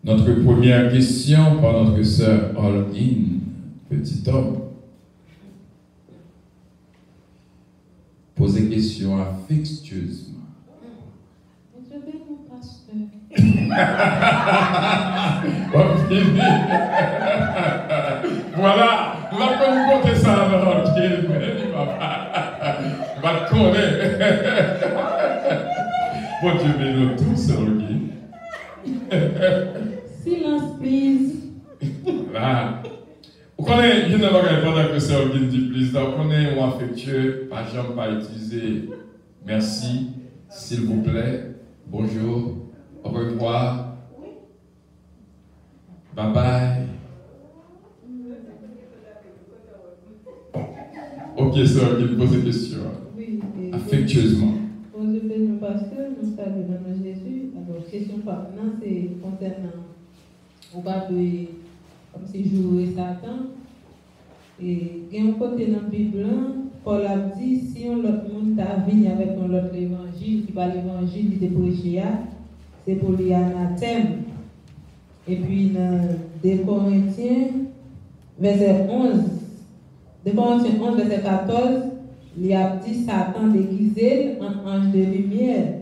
Notre première question par notre sœur Holguine, petit homme. Posez question affectueusement. Je vais mon pasteur. Voilà, nous allons compter ça alors. Il va te connaître. Bon Dieu, mais nous tous, Holguine. Silence, please. Là. Vous connaissez, il y a un pendant que c'est Holguine dit please. Vous connaissez un affectueux, par exemple, pas utiliser merci, s'il vous plaît, bonjour, au revoir, bye bye. Ok, c'est Holguine, pose des questions. Oui, affectueusement. Je vais mon pasteur, nous saluons dans Jésus. Alors, question maintenant, c'est concernant au bas de comme si jouer Satan. Et il y a un côté dans la Bible, Paul a dit si on l'autre monde t'a venu avec un autre évangile, qui va l'évangile de prêcher, c'est pour lui anathème. Et puis dans 2 Corinthiens, verset 11, 2 Corinthiens 11, verset 14, il a dit Satan déguisé en ange de lumière.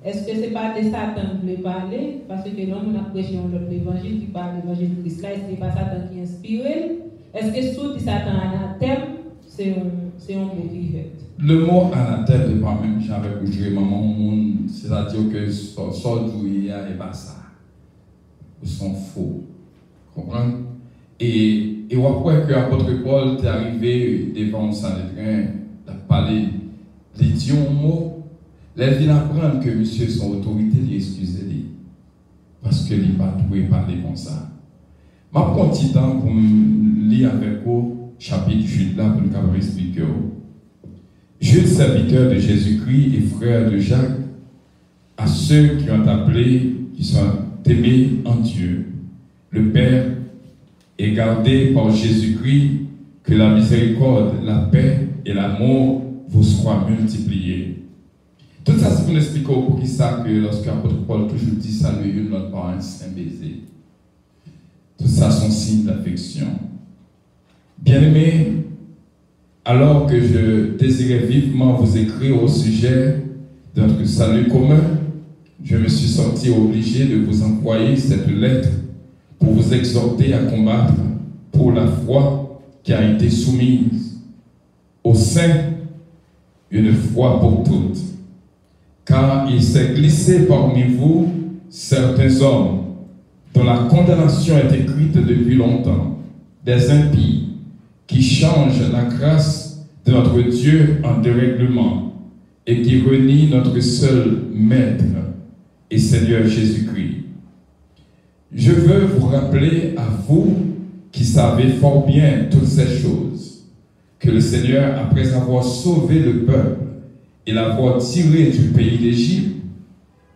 Est-ce que ce n'est pas de Satan qui veut parler? Parce que l'homme a prêché l'autre évangile qui parle de l'évangile de Christ là, ce n'est pas Satan qui inspire. Est-ce que sous dit Satan anathème, c'est un mot qui fait? Le mot anathème n'est pas même j'avais bougé maman, c'est-à-dire que son douillet et pas ça. Ils sont faux. Comprenez? Et on voit que l'apôtre Paul est arrivé devant un Sanhédrin, il a parlé, il dit un mot. Il vient apprendre que monsieur, son autorité, lui excusez-lui. Parce que il n'a pas trouvé parler comme ça. Je prends un petit temps pour lire avec vous, chapitre 8 là, pour nous expliquer. Jude, serviteur de Jésus-Christ et frère de Jacques, à ceux qui ont appelé, qui sont aimés en Dieu, le Père, et gardés par Jésus-Christ, que la miséricorde, la paix et l'amour vous sera multiplié. Tout ça, c'est pour nous expliquer pour qui ça que lorsque l'apôtre Paul toujours dit salut une notre par un saint baiser. Tout ça sont signes d'affection. Bien-aimés, alors que je désirais vivement vous écrire au sujet de notre salut commun, je me suis senti obligé de vous envoyer cette lettre pour vous exhorter à combattre pour la foi qui a été soumise au sein une fois pour toutes. Car il s'est glissé parmi vous certains hommes dont la condamnation est écrite depuis longtemps, des impies qui changent la grâce de notre Dieu en dérèglement et qui renient notre seul Maître et Seigneur Jésus-Christ. Je veux vous rappeler à vous qui savez fort bien toutes ces choses, que le Seigneur, après avoir sauvé le peuple et l'avoir tiré du pays d'Égypte,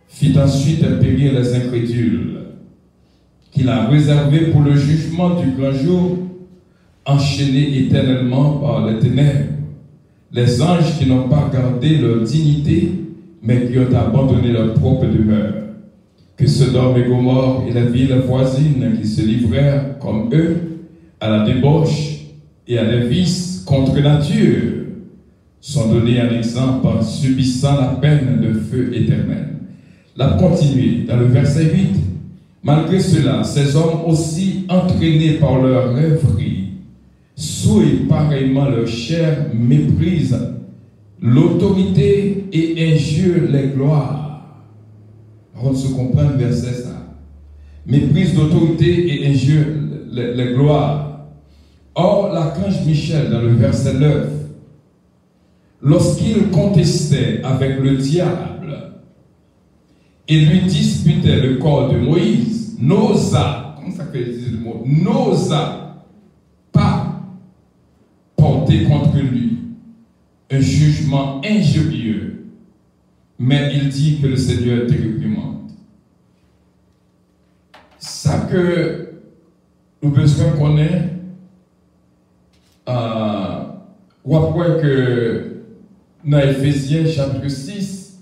fit ensuite périr les incrédules, qu'il a réservés pour le jugement du grand jour, enchaînés éternellement par les ténèbres, les anges qui n'ont pas gardé leur dignité, mais qui ont abandonné leur propre demeure. Que Sodome et Gomorrhe et les villes voisines qui se livrèrent comme eux à la débauche et à des vices contre nature sont donnés en exemple en subissant la peine de feu éternel. La continuer dans le verset 8. Malgré cela, ces hommes aussi entraînés par leur rêverie, souillent pareillement leur chair, méprisent l'autorité et injurent les gloires. On se comprend le verset ça. Méprise l'autorité et injure les gloires. Or, l'archange Michel, dans le verset 9, lorsqu'il contestait avec le diable et lui disputait le corps de Moïse, n'osa, comment ça fait dire le mot, n'osa pas porter contre lui un jugement injurieux, mais il dit que le Seigneur te réprimande. Ça que nous besoin connaître, ou après que dans Éphésiens chapitre 6,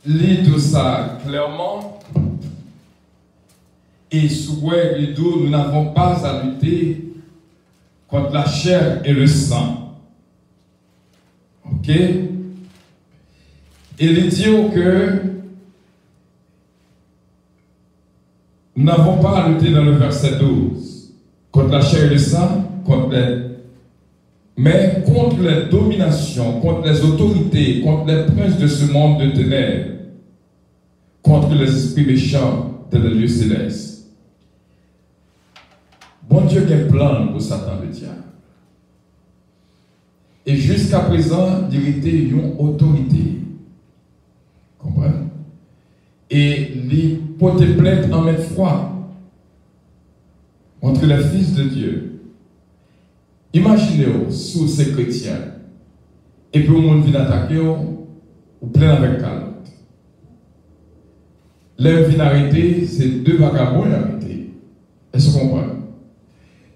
lit tout ça clairement, et souhait les deux, nous n'avons pas à lutter contre la chair et le sang. Ok? Et il dit que nous n'avons pas à lutter dans le verset 12 contre la chair et le sang, mais contre les dominations, contre les autorités, contre les princes de ce monde de ténèbres, contre les esprits méchants de la lieu céleste. Bon Dieu a un plan pour Satan le diable. Et jusqu'à présent, il était une autorité. Comprenez? Et les porter plainte en même fois contre les fils de Dieu. Imaginez-vous, sous ces chrétiens, et puis le monde vient attaquer, ou plein avec calotte. L'un vient arrêter, c'est deux vagabonds arrêtés. Est-ce qu'on comprend?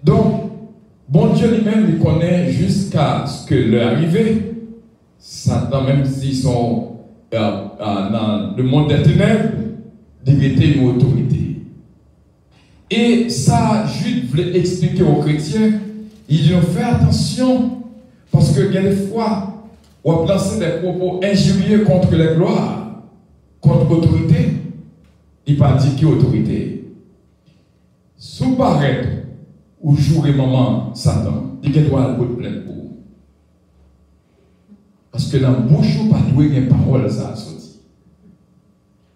Donc, bon Dieu lui-même, il connaît jusqu'à ce que leur arrivée, Satan, même s'ils sont dans le monde des ténèbres, d'hériter une autorité. Et ça, Jude voulait expliquer aux chrétiens, il dit, fais attention, parce que des fois, on a placé des propos injurieux contre les gloires, contre l'autorité. Il n'a pas dit qui autorité. Sous paraître, ou jouer maman, Satan, il y a droit à le plaindre pour vous. Parce que dans la bouche, on pas doué une parole, ça a sorti.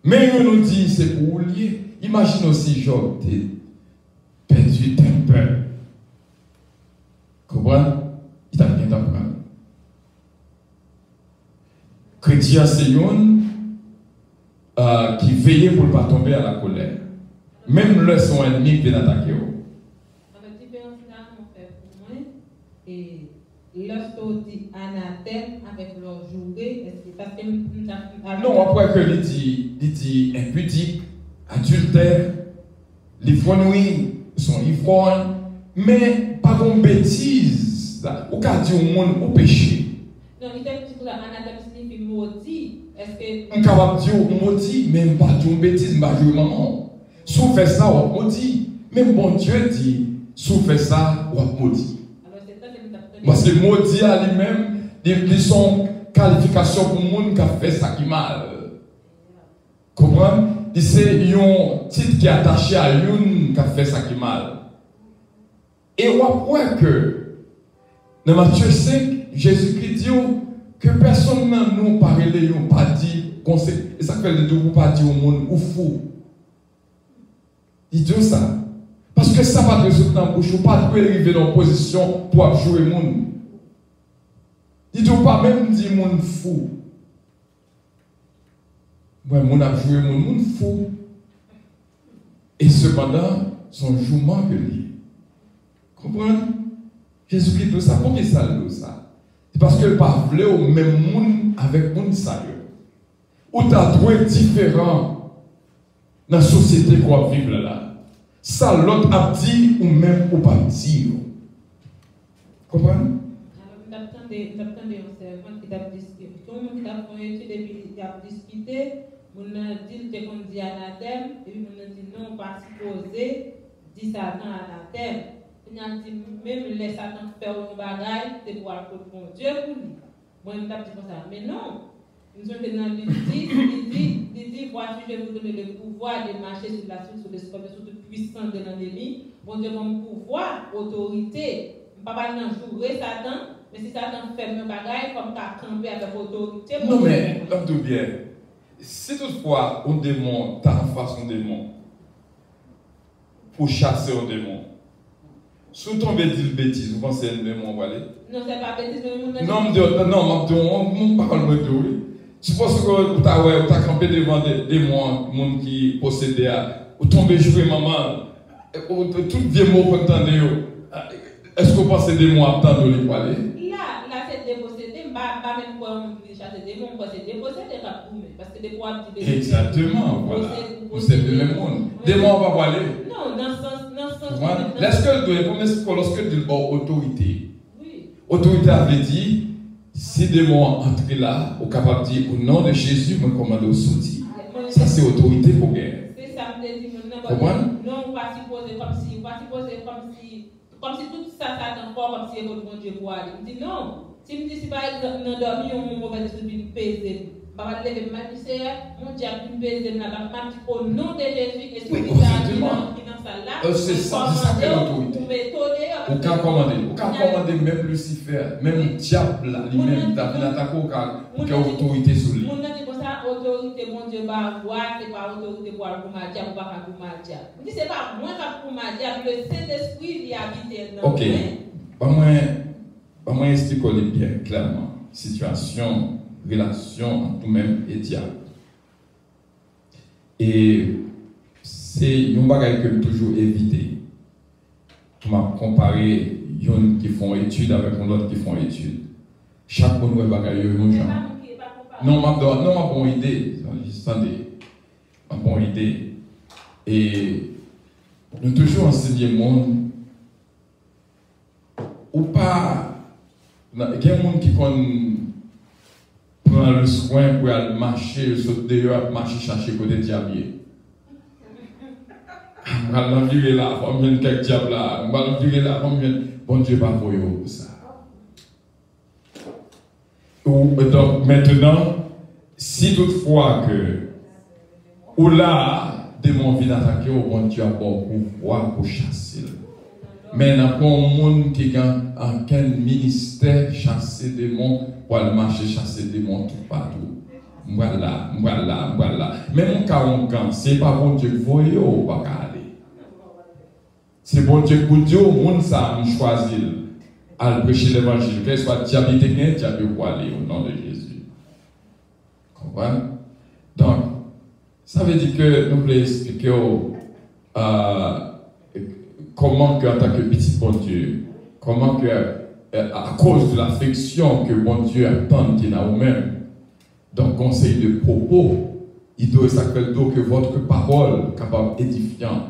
Mais on nous dit, c'est pour vous lier. Imagine aussi, Job, tu perdu ton peur. Comprends? Il t'a bien d'apprendre. Chrétien, c'est un qui veillait pour ne pas tomber à la colère. Même le son ennemi vient attaquer. La différence là, mon frère, pour moi, et lorsqu'on dit anathème avec leur journée, est-ce que parce que non, après que il dit impudique, adultère, l'ivrognerie, sont ivrognes, mais pas de bêtises ça. Ou qu'a dit au monde ou péché. Non, il était petit là, anathème signifie maudit. Est-ce que. On est capable de dire maudit, même pas de bêtise, pas de maman. Si on fait ça, on maudit. Même bon Dieu dit, si on fait ça, on maudit. Parce que maudit à lui-même, ils sont qualification pour le monde qui a fait ça qui mal. Comprenez? C'est un titre qui est attaché à une qui a fait ça qui mal. Et on voit que dans Matthieu 5, Jésus-Christ dit que personne n'a nous parlé, n'a pas dit conseil. Et ça fait le deux pas dire au monde ou fou. Il dit ça. Parce que ça va résoudre dans la bouche, ou pas de arriver dans une position pour jouer le monde. Il ne doit pas même dire mon fou. Moi, mon a joué mon fou. Et cependant, son jouement que lui. Comprenez? Jésus-Christ dit ça. Pourquoi ça dit ça? C'est parce que le pas voulait au même monde avec monde sérieux. Ou tu as trouvé différent dans la société qu'on vit là. Ça, l'autre a dit ou même ou pas dit. Comprenez? J'attendais un servant qui a discuté. Tout le monde qui a fait une étude et puis il a discuté, on a dit qu'on dit anathème, et puis on a dit non, pas supposé, dit Satan anathème. On a dit même les Satan faire une bagaille, c'est pour apporter mon Dieu pour lui. Moi, je me dis comme ça, mais non. Nous sommes dans le dit, voici, je vais vous donner le pouvoir de marcher sur la suite, sur le scorpion, sur toute puissance de l'ennemi. Bon Dieu, mon pouvoir, autorité. Papa n'a joué Satan, mais si Satan fait un bagaille, comme tu as campé avec autorité. Non, mais, comme tout bien, si toutefois un démon, tu as en face un démon, pour chasser un démon, si vous tombez de bêtise, vous pensez un démon va aller? Non, c'est pas bêtise, mais non, on parle de tout. Suppose que tu as campé devant des démons qui possédaient, ou tombé jouer maman, tout vieux mot pour entendre. Est-ce que vous pensez des mots à attendre de parler? Là, c'est dépossédé, pas même pour chasser des mots, c'est dépossédé parce que des fois, exactement, voilà. C'est le même monde. Des mots, on va parler. Non, dans ce sens. Lorsque tu dis autorité, oui. Autorité avait dit, si des mots entrent là, on est capable de dire au nom de Jésus, je commande au soutien. Ça, c'est autorité pour guerre. C'est ça, je me dis, non, on va supposer comme si tout ça s'attend pas comme si votre bon Dieu pour aller. Je dis non. Si je dis si par exemple, nous dormons, on mauvais esprit qui pèse. Je vais lever ma lycée, mon Dieu qui pèse, au nom de Jésus, et si vous qui dans ça là, c'est ça que l'autorité. Aucun commandé, même Lucifer, même le diable, lui-même, David attaque aucun autorité sur lui. Autorité, mon Dieu, va voir, c'est pas autorité pour le diable ou pas pour le diable. Je dis, c'est pas moi qui pour le diable, le Saint-Esprit qui habite dans moi. Ok, moi expliquer bien clairement. Situation, relation entre nous-mêmes et diable. Et c'est un bagage que je toujours éviter. Je comparé yon qui font études avec l'autre qui font études. Chaque monde a un bagage, non, ma bonne idée. Ma bonne idée. Et nous toujours enseigner le monde. Ou pas. Il y a des gens qui prend le soin pour aller marcher, sauter dehors, marcher, chercher côté diable. Je vais l'envirer là, je vais quelques diables là, je vais l'envirer là, bon Dieu va pour ça. Donc maintenant, si toutefois que ou là, démon vient attaquer, au bon Dieu a bon pouvoir pour chasser. Mais n'a pas un monde qui a en quel ministère chasser des démons pour aller marcher chasser des démons tout partout. Voilà. Même quand on c'est pas bon Dieu que voyez ou pas aller. C'est bon Dieu pour Dieu, au monde ça on choisit à prêcher l'évangile, qu'elle soit diable technique, diable pour aller au nom de Jésus. Comprenez? Donc, ça veut dire que nous voulons expliquer comment que en tant que petit bon Dieu, comment que à cause de l'affection que bon Dieu attend qu'il a nous-mêmes, donc conseil de propos, il doit s'appeler que votre parole capable édifiant,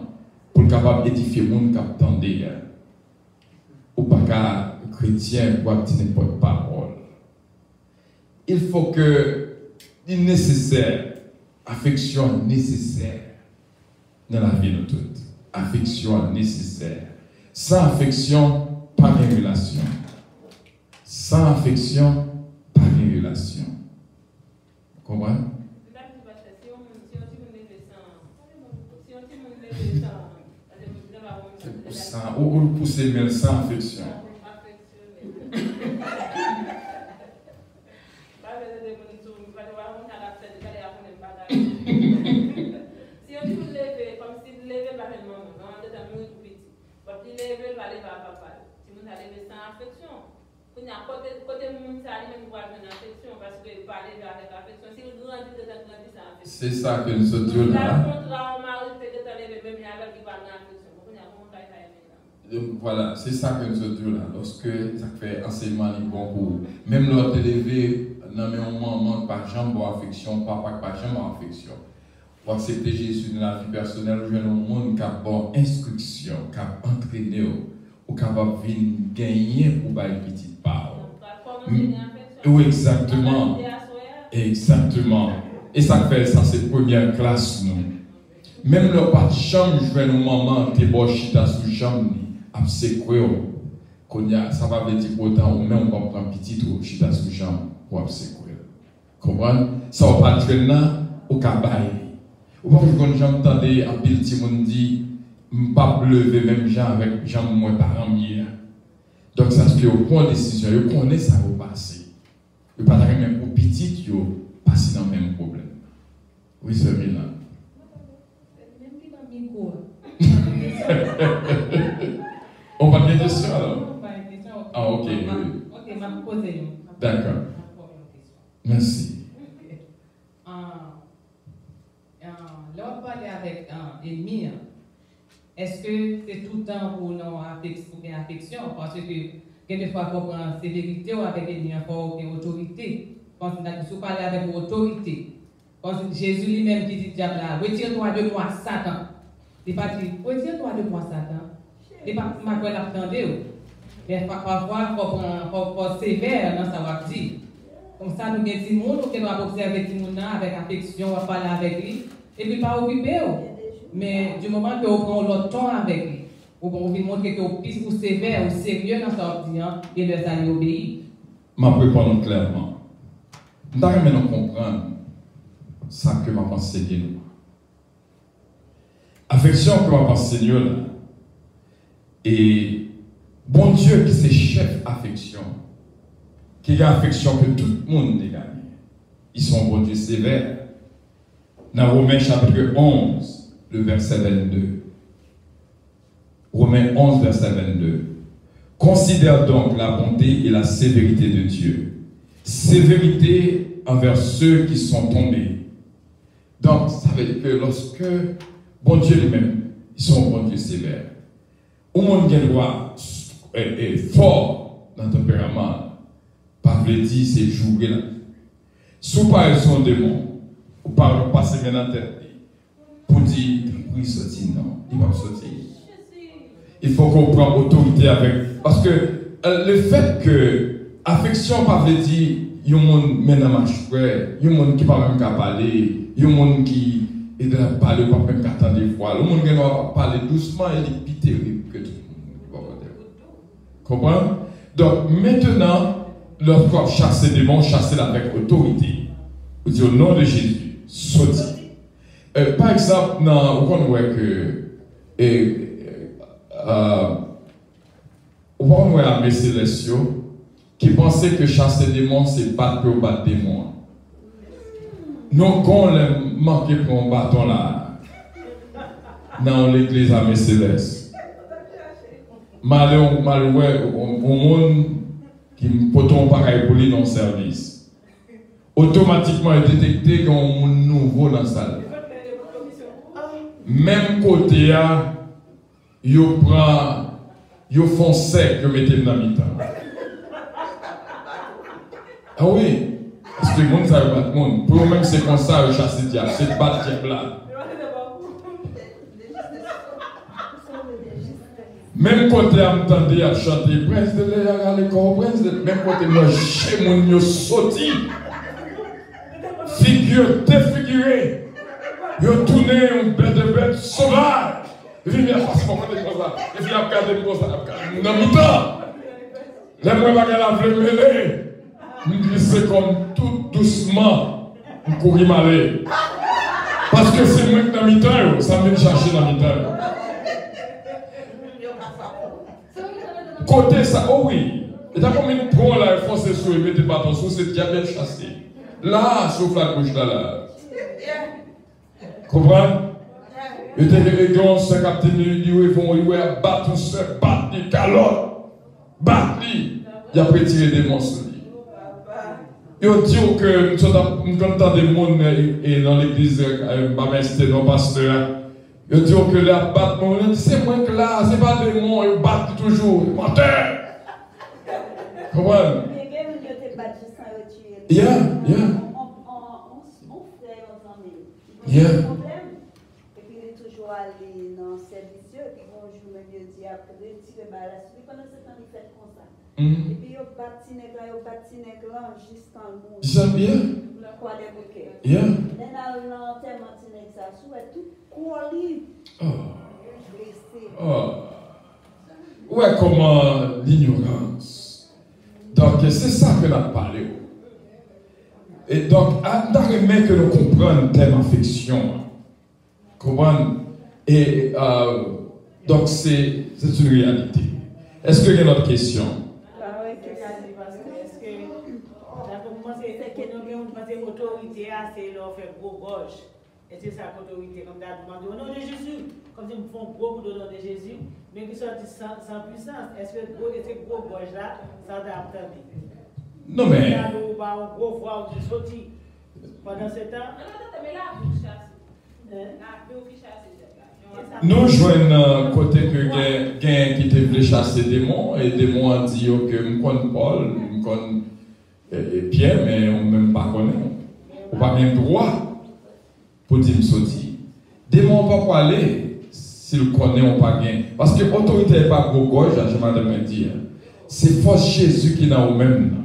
pour capable édifier le monde qui attendait. Ou pas chrétien pour obtenir n'importe parole. Il faut que, il est nécessaire, affection nécessaire dans la vie de nous toutes. Affection nécessaire. Sans affection, pas de relation. Sans affection, pas de relation. Vous comprenez? Ou le pousser, mais sans affection. Si on dit vous levez, comme si vous levez par le moment, on est dans le petit. Quand vous levez, vous allez par papa. Si vous allez sans affection, vous n'avez pas côté monde, ça allait même voir une affection parce que vous parlez avec affection. Si vous grandissez, vous êtes grandi sans affection. C'est ça que nous sommes là. Voilà, c'est ça que nous sommes là. Lorsque ça fait enseignement bon pour même l'autre élevé, non mais on manque pas jambe ou affection, papa pas jambe ou affection. Pour accepter Jésus dans la vie personnelle, je veux un monde qui a bonne instruction, qui a entraîné, ou capable de gagner pour une petite part. Oui, exactement. Exactement. Et ça fait ça, c'est première classe, nous. Même le pas de chambre, je vais nos mamans, t'es bon, chita sous chambre, c'est quoi, ça va dire autant, ou même on va prendre petit ou chita sous chambre, pour c'est quoi. Comprenez? Ça va pas de là, au cabaye. Ou pas que quand j'entendais un pile petit monde dit, pas lever même gens avec gens moins parents mieux. Donc ça se fait au point de décision, vous connaissez ça va passer. Vous pas même pour petit, vous passez dans le même problème. Oui, c'est vrai là. On va bien question alors? Ah, ok. Ok, ma poser. D'accord. Merci. Là, on parle avec Émile. Est-ce que c'est tout le temps pour nos affection? Parce que quelquefois, il faut prendre sévérité avec Émile, il faut avoir autorité. Parce que nous parlons avec autorité. Parce que Jésus lui-même qui dit diable là, retire-toi de moi, Satan. Il n'a pas dit, retire-toi de moi, Satan. Il n'a pas l'attendre. Mais parfois, il faut être sévère dans sa vie. Comme ça, nous avons des gens qui doivent observer les gens avec affection, on va parler avec lui. Et puis, pas occuper. Mais du moment que vous prenez l'autre temps avec lui, vous pouvez montrer que vous êtes plus sévère ou sérieux dans sa vie, et les allez obéir. Je vais répondre clairement. Nous devons comprendre ce que je pense c'est nous. Affection que je pense Seigneur là. Et bon Dieu qui c'est chef affection, qui a affection que tout le monde a gagné. Ils sont bon Dieu sévères. Dans Romains chapitre 11, le verset 22. Romains 11, verset 22. Considère donc la bonté et la sévérité de Dieu. Sévérité envers ceux qui sont tombés. Donc, ça veut dire que lorsque bon Dieu lui-même, ils sont bon Dieu sévères. Au monde qui droit est fort dans le tempérament, pas veut dire c'est jouer là. Si pas son démon, ou pas passer dans la tête, pour dire, oui, sorti, non, il va sortir. Il faut qu'on prenne autorité avec. Parce que le fait que affection pas veut dire, il y a un monde maintenant marche près, il y a un monde qui ne peut même pas parler, il y a un monde qui ne peut pas parler, pas même attendre des fois. Le monde qui doit parler doucement, il est plus terrible que tout le monde. Comprenez? Donc maintenant, lorsqu'on chasse des démons, chassez avec autorité. Vous dites au nom de Jésus, sautez. Par exemple, on voit que on voit un messieurs célestiaux qui pensait que chasser des démons, c'est battre pour battre des démons. Nous, quand on a manqué pour un bâton là, dans l'église à mes célestes, malheureux, au monde qui me poton pareil pour lui dans le service, automatiquement est détecté comme un monde nouveau dans la salle. Même côté, ils font sec, ils mettent dans le mi-temps. Ah oui, parce que le monde, ça va battre le monde. Pour eux-mêmes, c'est comme ça, ils chassent le diable. C'est de battre le diable là. Même côté à m'entendre à chanter Prince de l'air à l'école, Prince de même côté moi chez mon yo sorti. Figure défigurée. Yo tourné une bête sauvage. Il vient face à moi comme ça. Il vient regarder comme ça. Dans mi-temps. Les moi pas la vle mêler. Me c'est comme tout doucement courir malé. Parce que c'est moi qui dans mi-temps, ça me chercher dans mi-temps. Côté ça, oh oui. Et t'as comme une prend là, forcer sur et mettre des bâtons sur, c'est déjà bien chassé. Là, sauf la couche là. Comprenez? Et t'es les gens, c'est capté, ils vont battre tout seul, battre les calottes, battre les. Il a retiré des monstres. Ils ont dit que nous entendons des monde dans l'église, c'était nos pasteurs. Ils ont dit que la battre, c'est moins que là, c'est pas des mots, ils battent toujours. Menteur! Comment? Yeah. Yeah. Et puis il est toujours allé dans le service, et puis bonjour, il dit après, il tire la suite, pendant ce temps, il fait comme ça. Et puis il bâtit là, juste en monde. J'aime bien. Quoi des bouquets. Yeah. Et dans l'enterrement, ça souhaite tout collé. Blessé. Ouais, comment l'ignorance. Donc, c'est ça que nous avons parlé. Et donc, nous avons que nous comprenions telle affection. Comment? Et donc, c'est une réalité. Est-ce qu'il y a une autre question? Est-ce que l'autorité c'est leur faire gros gorge? Et c'est ça l'autorité, comme tu as demandé au nom de Jésus, comme ils font gros au nom de Jésus, mais qui sortent sans puissance. Est-ce que ces gros gorge là, ça t'a entendu? Non, mais. Gros voix qui sortit pendant ce temps. Mais là, vous chassez. Nous jouons côté que quelqu'un qui te voulait chasser des démons, et des démons ont dit que nous connaissons Paul, nous connaissons Pierre, mais on ne même pas connaît. On n'a pas même droit pour dire sortir. Démons ne pas pour aller s'ils connaissent ou pas bien. Parce que l'autorité n'est pas gros gauche, je m'en dire. C'est force Jésus qui est dans nous-mêmes.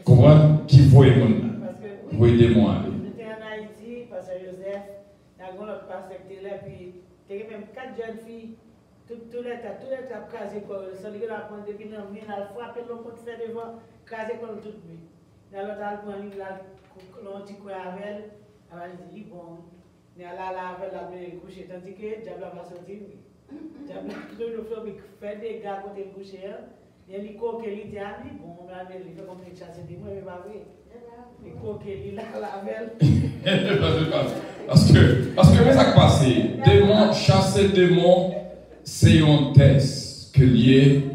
Comment qui voit les gens? Voyez des démons aller. J'étais en Haïti, parce que Joseph, il y a un autre pasteur qui était là, puis il y avait même 4 jeunes filles, tout l'état crasé, celui qui a pris depuis le il a frappé l'homme pour faire devant, crasé comme toute nuit. Dans l'autre, il a pris l'on dit quoi avec elle, elle a dit bon, mais elle a amené le coucher, tandis que Diable va sortir, oui. Diable a fait des gars côté le coucher, il y a des coquilles qui étaient amis, bon, on a fait comme des chasses des mots, mais pas vrai. Les coquilles là, la belle. Parce que ça qui passe, démons, chasser démons, c'est un test que lié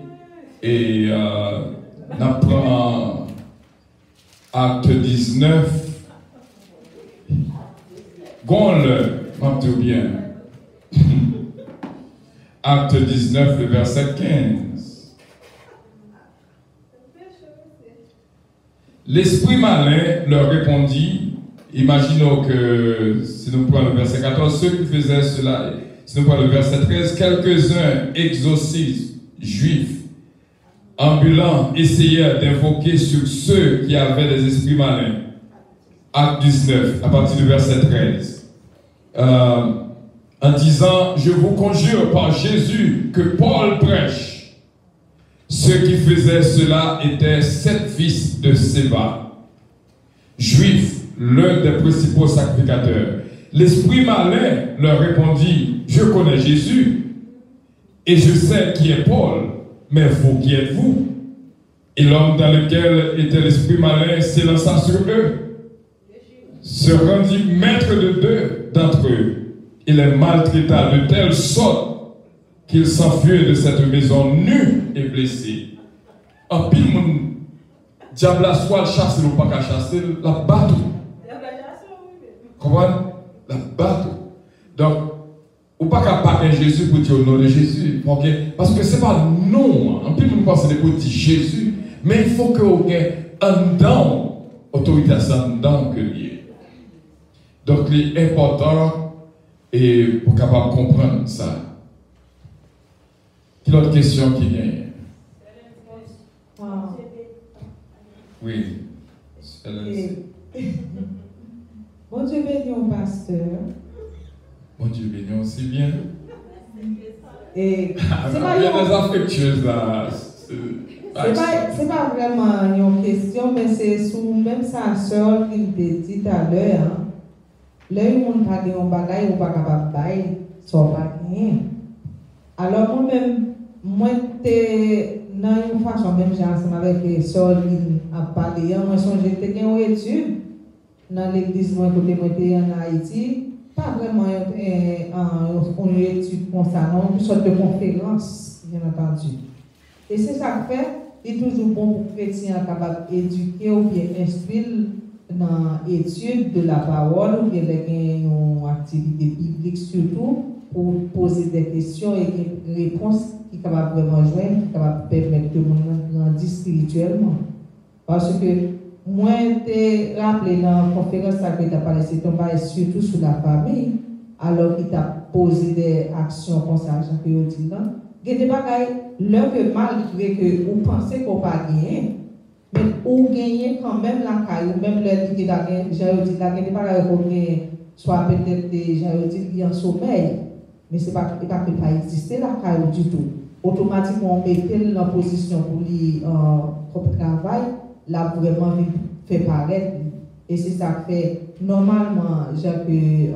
et on apprend acte 19. Gonle, m'en dis bien. Acte 19, le verset 15. L'esprit malin leur répondit, imaginons que, si nous prenons le verset 14, ceux qui faisaient cela, si nous prenons le verset 13, quelques-uns exorcistes juifs, ambulants, essayèrent d'invoquer sur ceux qui avaient des esprits malins. Acte 19, à partir du verset 13. En disant, je vous conjure par Jésus que Paul prêche. Ceux qui faisaient cela étaient 7 fils de Séba, juifs, l'un des principaux sacrificateurs. L'esprit malin leur répondit, je connais Jésus et je sais qui est Paul, mais vous, qui êtes-vous? Et l'homme dans lequel était l'esprit malin s'élança sur eux, se rendit maître de 2 d'entre eux. Il les maltraita de telle sorte qu'ils s'enfuirent de cette maison nus et blessés. En pile, mon diable a soit chassé ou pas qu'à chasser, la battu. Comment? La battu. Donc, ou pas qu'à parler Jésus pour dire au nom de Jésus. Parce que ce n'est pas non. En pile, on pense que c'est pour dire Jésus. Mais il faut qu'il y ait un don, autorité à ça, un don que lié. Donc, il est important et pour capable comprendre ça. l'autre question qui vient? Oui. Bon Dieu béni au pasteur. Bon Dieu béni aussi bien. Et c'est pas il y a des affectueuses là. C'est pas vraiment une question, mais c'est sous même sa soeur qui me dit tout à l'heure. Hein. Là, on a des bagages ou pas capable de bailler, soit pas rien. Alors moi-même, moi j'étais dans une façon même j'ai ensemble avec les soeurs qui a parlé. Moi j'étais une étude dans l'église moi côté moi en Haïti. Pas vraiment une étude concernant une sorte de conférence, bien entendu. Et c'est ça que fait, il est toujours bon pour les chrétiens capables d'éduquer ou bien instruire dans l'étude de la parole ou bien une activité biblique surtout pour poser des questions et des réponses qui sont capables vraiment joindre, qui sont capables de permettre que le monde grandisse spirituellement. Parce que moi, je rappelé dans la conférence que tu as parlé, c'est tombé surtout sur la famille, alors qu'il t'a posé des actions comme ça, Jean-Pierre dit là. Il y a des bagailles, l'un que malgré que vous pensez qu'on va gagner, mais vous gagnez quand même la caille, ou même le dit que j'ai dit là, il y a des bagailles qu'on gagne, soit peut-être j'ai dit qu'il y a un sommeil, mais ce n'est pas qu'il ne peut pas exister la caille du tout. Automatiquement, on met telle en position pour lui propre travail, là vraiment fait paraître. Et c'est ça que fait, normalement, j'ai que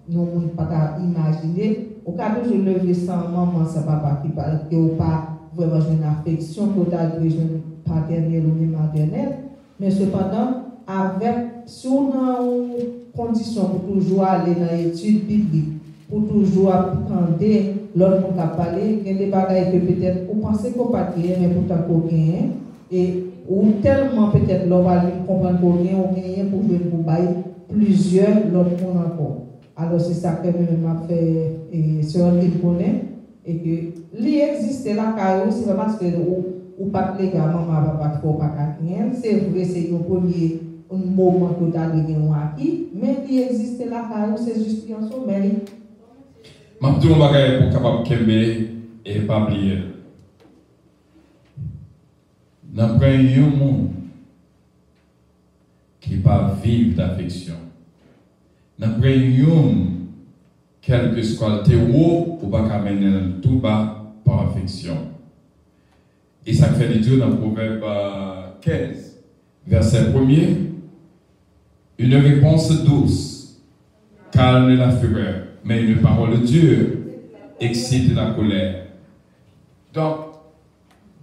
nous ne pouvons pas imaginer. Au cas où je lever sans maman, sans papa qui parle, qui n'a pas vraiment une affection, qui n'a pas une paternelle ou une maternelle. Mais cependant, si on a une condition pour toujours aller dans l'étude biblique, pour toujours apprendre l'autre monde a parlé, il y a des bagages que peut-être vous pensez qu'on pas gagner, mais pourtant qu'on gagne. Et ou tellement peut-être l'on va comprendre qu'on gagne pour jouer pour bailler plusieurs l'autre monde encore. Alors c'est ça que m'a fait et sur il connaît et que lui existe là car c'est pas parce que ou pas les gars maman papa faut pas gagner, c'est vrai c'est un premier moment que tu as gagné acquis, mais il existe là car c'est juste un sommeil. Ma tout bagage pour capable kembe et pas oublier. N'a pas un monde qui pas vivre d'affection. N'a pas un quel que soit le terreau pour pas mener tout bas par affection. Et ça fait de Dieu dans le Proverbe 15, verset 1er, une réponse douce calme la fureur, mais une parole dure excite la colère. Donc,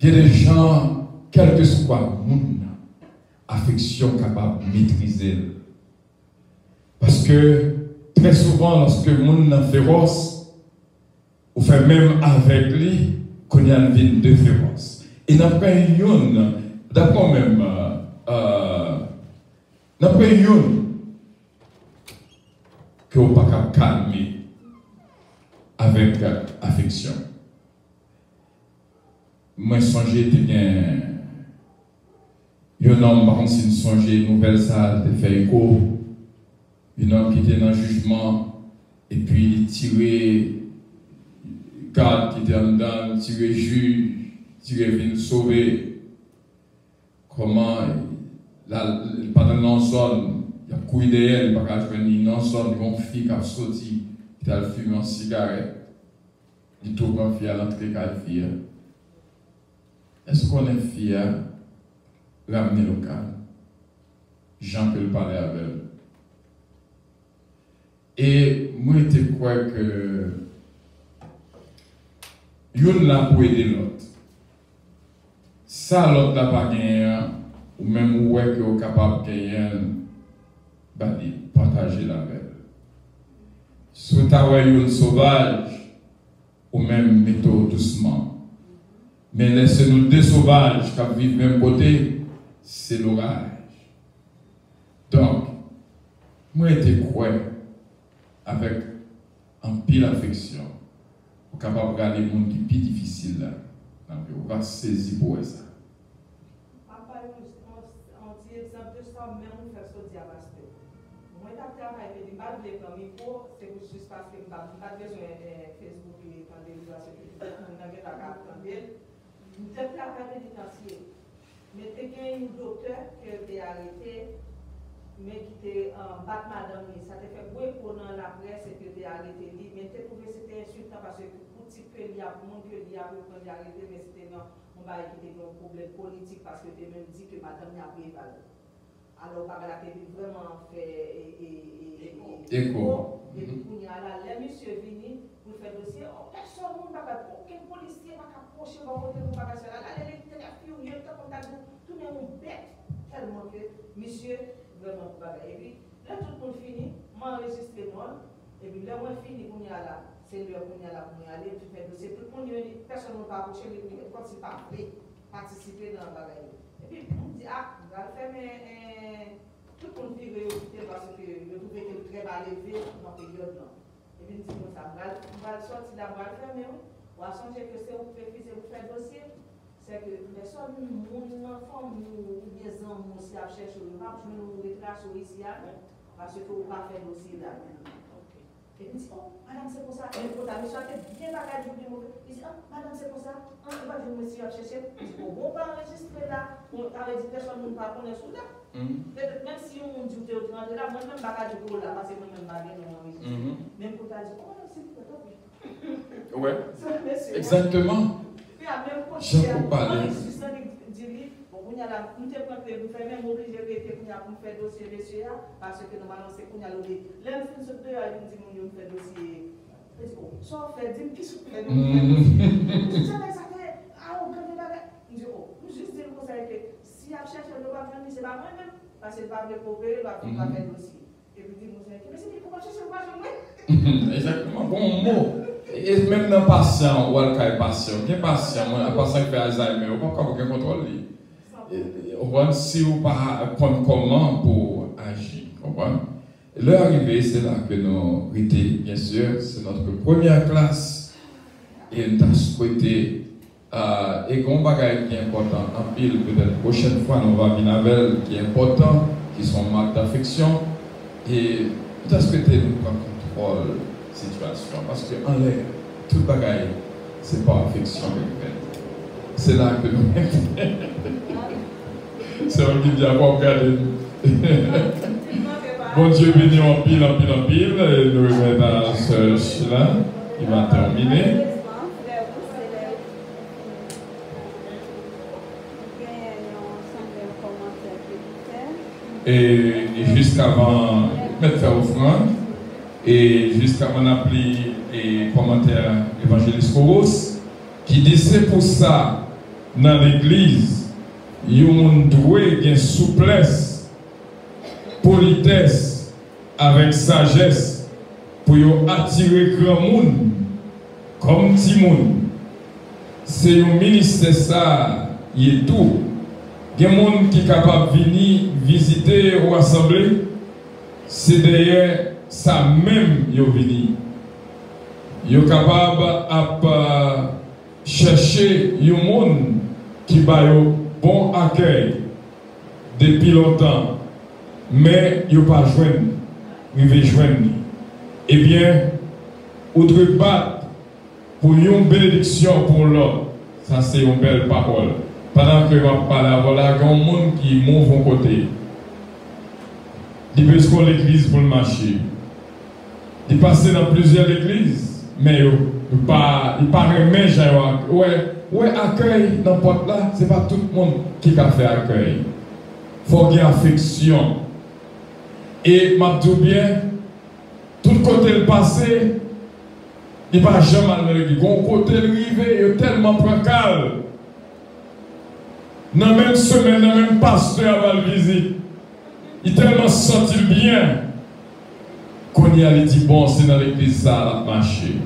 il y a des gens, quel que soit le monde, affection capable de maîtriser. Parce que très souvent, lorsque le monde est féroce, on fait même avec lui qu'on y a une vie de féroce. Et d'après une, d'après même, d'après une, que on ne peut pas calmer avec affection. Moi, j'ai été bien. Un homme, par contre, si nous songeons, nouvelle salle, de faire écho. Un homme qui était dans le jugement, et puis il tirait garde qui était en dedans, tirait juge, tirait venir sauver. Comment, pendant non-son, il a couillé derrière, il n'a pas jouer ni non-son, il y a une fille qui a sorti, qui a fumé en cigarette. Il trouve une fille à l'entrée de la fille. Est-ce qu'on est fier de ramener le calme? Jean peut parler avec elle. Et moi, je crois que une là pour aider l'autre. Ça, l'autre n'a pas gagné, ou même ouais que vous êtes capable de gagner, partager la belle. Si vous avez une sauvage, ou même mettez doucement. Mais laissez-nous deux sauvages qui vivent même côté, c'est l'orage. Donc, moi, je crois avec un pile affection, vous êtes capable de regarder le monde qui est plus difficile là. Donc, vous va saisir pour ça. Papa, on dit exemple de ça, même on fait ce diabasté. Moi, je travaille avec des balles de micro, c'est juste parce que je n'ai pas besoin de Facebook et quand les gens se font, Depuis la pénitentiaire, mais il y a un docteur qui a été arrêté, mais qui était battu madame, ça a fait beaucoup dans la presse et qui a été arrêté. Mais tu trouvé que c'était insultant parce que pour petit peu, il y a monde qui a arrêté, mais c'était non, on va éviter un problème politique parce que tu même dit que madame n'a pas évalué. Alors, par la télé, vraiment fait écho. Et puis, il y a là, les messieurs venus pour faire dossier. Personne ne va pas, aucun policier va approcher, va monter, va pas faire là. Les électeurs furieux, tout le monde bête. Tellement que, monsieur, vraiment, pas. Et puis, là, tout le monde finit, m'enregistrer moi. Et puis, là, on finit, on y a là. C'est l'heure qu'on y a là, pour y aller, tu fais dossier. Tout le monde, personne ne va approcher, quand il pas participer dans le bagage. Et puis, on dit, ah, on va faire, mais tout le monde fait réalité parce que je trouvais que le très mal élevé dans la période. Et puis, on dit, comme ça, on va sortir là, on va le faire, mais on va changer que c'est vous faites vous faire dossier. C'est que les sommes, mon enfant, ou des hommes aussi à chercher le map, je nous retrace ici, parce que vous va faire dossier là. Et il dit, oh, madame, c'est pour ça. Et le monsieur a fait bien bagage du mauvais. Il dit, oh, madame, c'est pour ça. On va venir monsieur à chercher. Il dit, bon, on va enregistrer là. On avait dit, personne ne va connaître sous là. Même si on dit, tu es rentré là, moi-même, bagage du là, parce que moi-même, bagage, on enregistre. Même pour ta dire, oh, c'est pour toi. Ouais. Exactement. Puis, à même point, je peux parler. Nous avons même obligé de faire dossier monsieur parce que normalement c'est qu'on a l'obligé. L'un sur deux a dit nous fait dossier. Soit fait dire qui se fait dossier. Ça fait ah on connaît pas. Il dit oh nous juste dire comme ça que si a cherché le va venir c'est pas moi même parce que pas de coopérer va faire dossier. Et puis dit nous mais c'est comment chercher le va jamais. Exactement bon mot. Et même dans patient ou al cas patient, quel patient moi patient qui fait Alzheimer, on pas comment contrôle lui. Si vous ne pas prendre comment pour agir, leur arrivée, c'est là que nous étions, bien sûr, c'est notre première classe et nous avons souhaité et qu'on va gagner qui est important en pile, peut-être la prochaine fois nous va venir avec qui est important, qui sont marques d'affection et nous avons souhaité nous prendre contrôle de la situation parce qu'en l'air, tout bagaille, ce n'est pas affection, c'est là que nous c'est un qui dit à quoi regarder. Bon Dieu béni en pile, en pile, en pile. Et nous remettons à ce Sheila qui va terminer. Et jusqu'avant mettre faire offrande, et jusqu'avant appeler et commentaire évangéliste Coros, qui dit c'est pour ça dans l'église. Yon doit avoir souplesse, politesse, avec sagesse pour attirer grand monde comme petit monde. C'est un ministère ça, il est tout. Il y a des gens qui sont capables de venir visiter ou assembler, c'est derrière ça même qu'ils viennent. Ils sont capables de chercher des gens qui ont bon accueil depuis longtemps, mais ils n'ont pas joindre, ils veulent joindre. Eh bien, outre battre pour une bénédiction pour l'autre, ça c'est une belle parole. Pendant que je parle, voilà, il y a un monde qui move au côté. Il peut se l'église pour le marché. Il passe dans plusieurs églises, mais il ne pas remettre. Ouais, accueil dans le porte là, ce n'est pas tout le monde qui a fait accueil. Il faut qu'il y ait affection. Et m'a dit bien, tout côté le passé, il ne va jamais le dire. Bon côté le rivé, il est tellement précal. Dans la même semaine, dans le même pasteur à la visite, il est tellement senti bien qu'on y a dit bon, c'est dans l'église ça, la marché.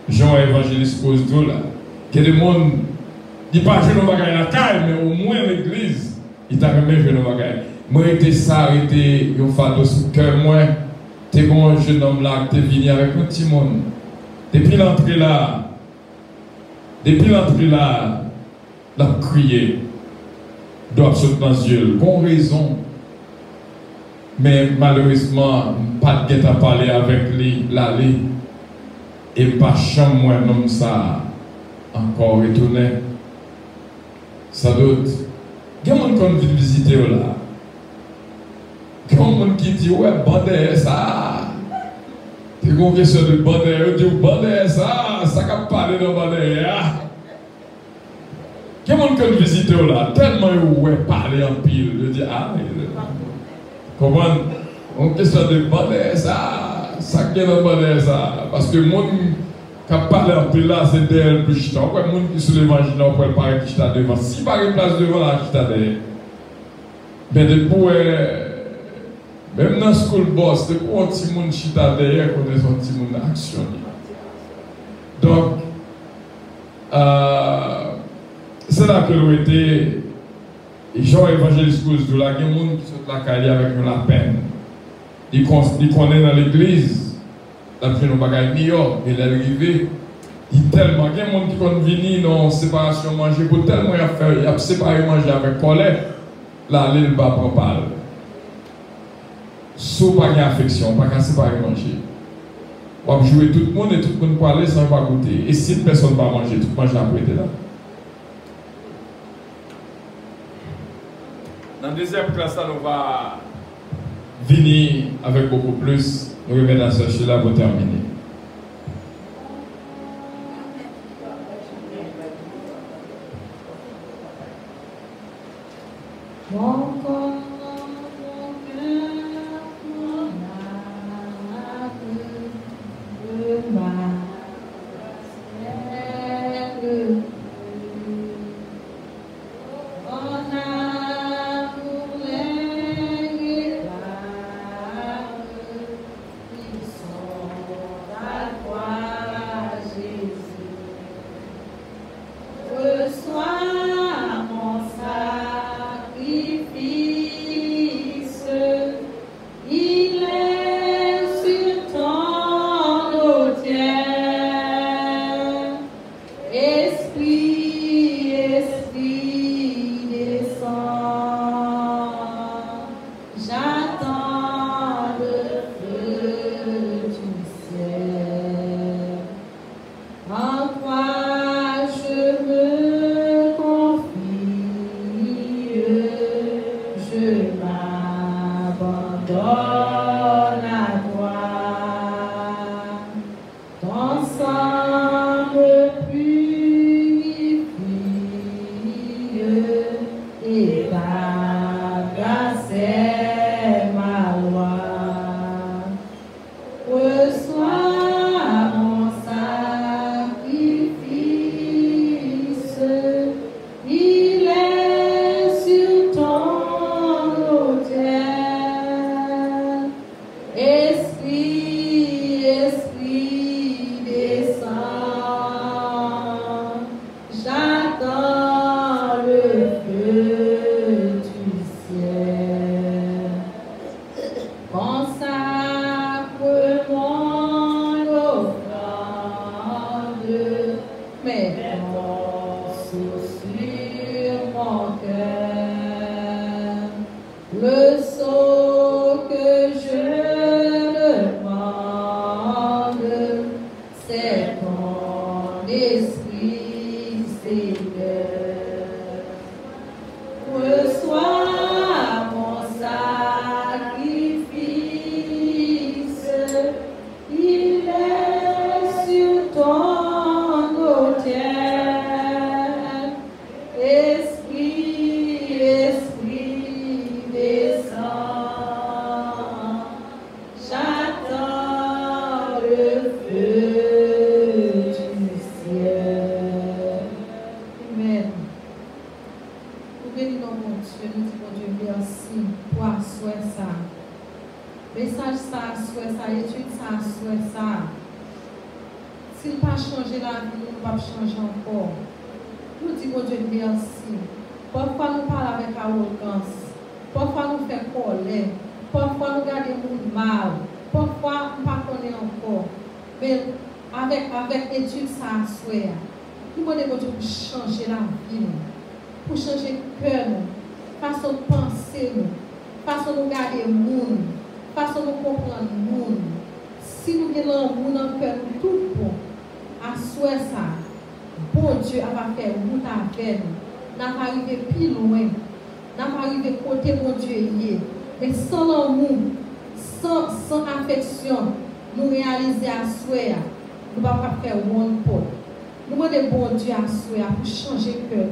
Jean évangéliste cause de là. Que le monde, il pas joué dans la caille, mais au moins l'église, il t'a remis joué dans la caille. Moi, j'étais ça, j'étais un fardeau sous le cœur, moi, t'es comme un jeune homme là, t'es venu avec un petit monde. Depuis l'entrée là, la crié, doit absolument dans les yeux, bonne raison. Mais malheureusement, pas de guet à parler avec lui, l'aller, et pas chambre, moi, non, ça. Encore retourné. Sans doute. Il y a des gens qui viennent visiter là. Il y a des gens qui disent, ouais, bandé, ça. Tu as une question de bandé, tu dis, bandé, ça va parler de bandé. Il y a des gens qui viennent visiter là, tellement ouais, parler en pile. Je dis, ah, comment? Une question de bandé, ça qui est dans bandé, ça. Parce que le monde qui parle en pile là, c'est derrière le chita. Pourquoi le monde qui se l'imagine, on peut parler de chita devant. Si pas une place devant la chita derrière, mais depuis, même dans le school boss, depuis un petit monde chita derrière, qu'on est un petit monde actionné. Donc, c'est là que nous étions, et Jean Évangéliste Cousdou, là, il y a des gens qui sont là avec nous la peine. Ils connaissent dans l'église, d'après nos bagages meilleurs, il est arrivé. Il tellement, il y a des gens qui sont venus dans séparation manger, pour tellement il a séparé manger avec colère, là, il va prendre parole. Sauf pas d'affection, pas qu'à séparer manger. On va jouer tout le monde et tout le monde peut aller sans pas goûter. Et si personne ne va manger, tout le monde va prêter là. Dans la deuxième classe, on va venir avec beaucoup plus. Nous remettons à chercher là pour terminer. n'a pas arrivé plus loin, n'a pas arrivé côté mon Dieu. Mais sans l'amour, sans affection, nous réaliser à soi, nous ne pouvons pas faire one pot. Nous demandons bon Dieu à soi pour changer le cœur,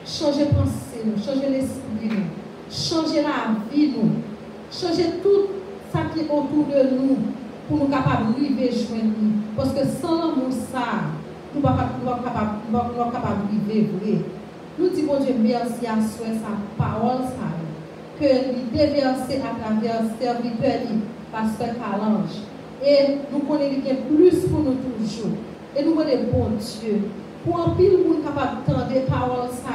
changer la pensée, changer l'esprit, changer la vie, changer tout ça qui est autour de nous pour nous capables de vivre et joindre. Parce que sans l'amour, ça, nous ne sommes pas capables de vivre vrai. Nous disons, bon Dieu, merci à soi, sa parole, ça, que nous déverser à travers le serviteur, pasteur Calange. Et nous connaissons plus pour nous toujours. Et nous demandons, bon Dieu, pour un pile monde capable d'entendre des paroles, ça,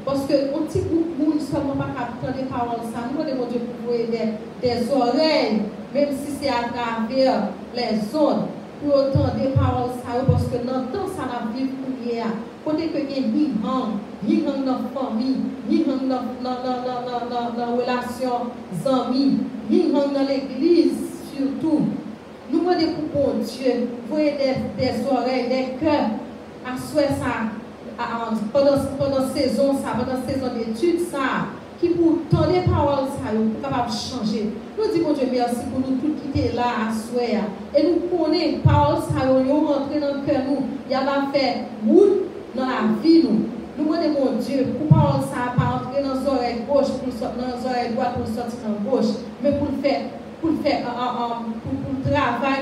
parce que un petit groupe de monde seulement pas capable d'entendre des paroles, ça, nous demandons, bon Dieu, pour des oreilles, même si c'est à travers les zones, pour entendre des paroles, ça, parce que dans le temps, ça n'a vu pour hier. Côté que il y a dans la famille, il y a dans la relation amis, il y a dans l'église surtout. Nous demandons pour bon Dieu, voyez des oreilles, des cœurs, à souhait ça, pendant saison d'études, ça, qui pour tendre les paroles, ça, pour capable de changer. Nous disons, bon Dieu, merci pour nous tous qui étaient là à souhait. Et nous connaissons les paroles, ça, ils ont rentré dans le cœur, nous, il y a fait route dans la vie, nous. Nous demandons, mon Dieu, pour parole, ça, pas entrer dans les oreilles gauche, dans les oreilles droite, pour sortir dans gauche, mais pour travailler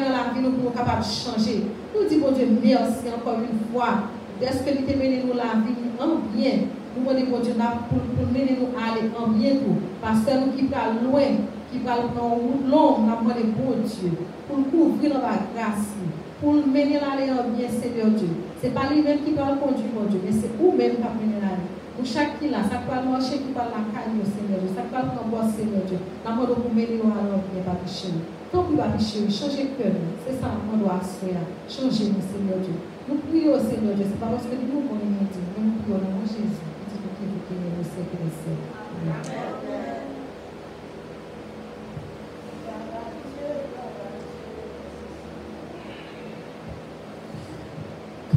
dans la vie, nous pour capables de changer. Nous disons, bon Dieu, merci encore une fois. Est-ce que nous mené nous la vie en bien? Nous demandons, bon Dieu, pour mener nous aller en bien tout. Parce que nous qui parlons loin, qui parlons dans une route longue, nous demandons, bon Dieu, pour couvrir dans la grâce, pour mener l'aller en bien, Seigneur Dieu. Ce n'est pas lui-même qui va conduire, mon Dieu, mais c'est vous-même qui va mener l'aller. Pour chaque qui là, ça peut marcher qui parle la caille, Seigneur Dieu, ça peut prendre bois, Seigneur Dieu. Nous demandons pour mener nous alors bien, pas péché. Tant que va péché, changer le cœur, c'est ça qu'on doit faire. Changer nous, Seigneur Dieu. Nous prions, Seigneur Dieu, ce n'est pas parce que nous connaissons Dieu, mais nous prions au nom de Jésus, qui est le siècle des siècles. Amen.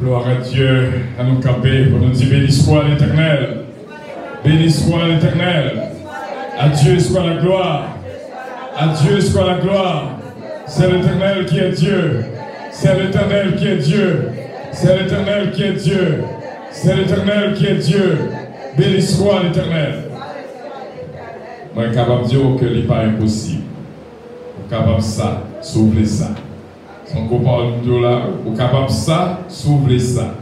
Gloire à Dieu, à nous camper pour nous dire béni soit l'Éternel. Béni soit l'Éternel. À Dieu soit la gloire. À Dieu soit la gloire. C'est l'Éternel qui est Dieu. C'est l'Éternel qui est Dieu. C'est l'Éternel qui est Dieu. C'est l'Éternel qui est Dieu. Béni soit l'Éternel. Moi, je suis capable de dire que ce n'est pas impossible. Je suis capable de ça, s'ouvrir ça. Son copain de là, au capable ça, s'ouvrir ça.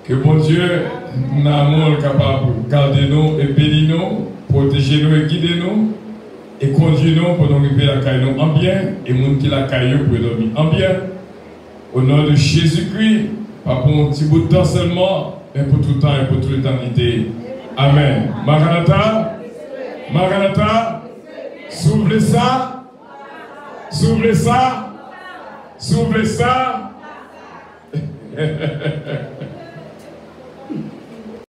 Que bon Dieu, nous sommes capables de garder nous et bénir nous, protéger nous et guider nous, et conduire nous pour nous arriver à la caille en bien, et nous qui la caille pour dormir en bien. Au nom de Jésus-Christ, pas pour un petit bout de temps seulement, mais pour tout le temps et pour toute l'éternité. Amen. Maranatha, Maranatha, s'ouvre ça, s'ouvre ça. S'ouvre ça.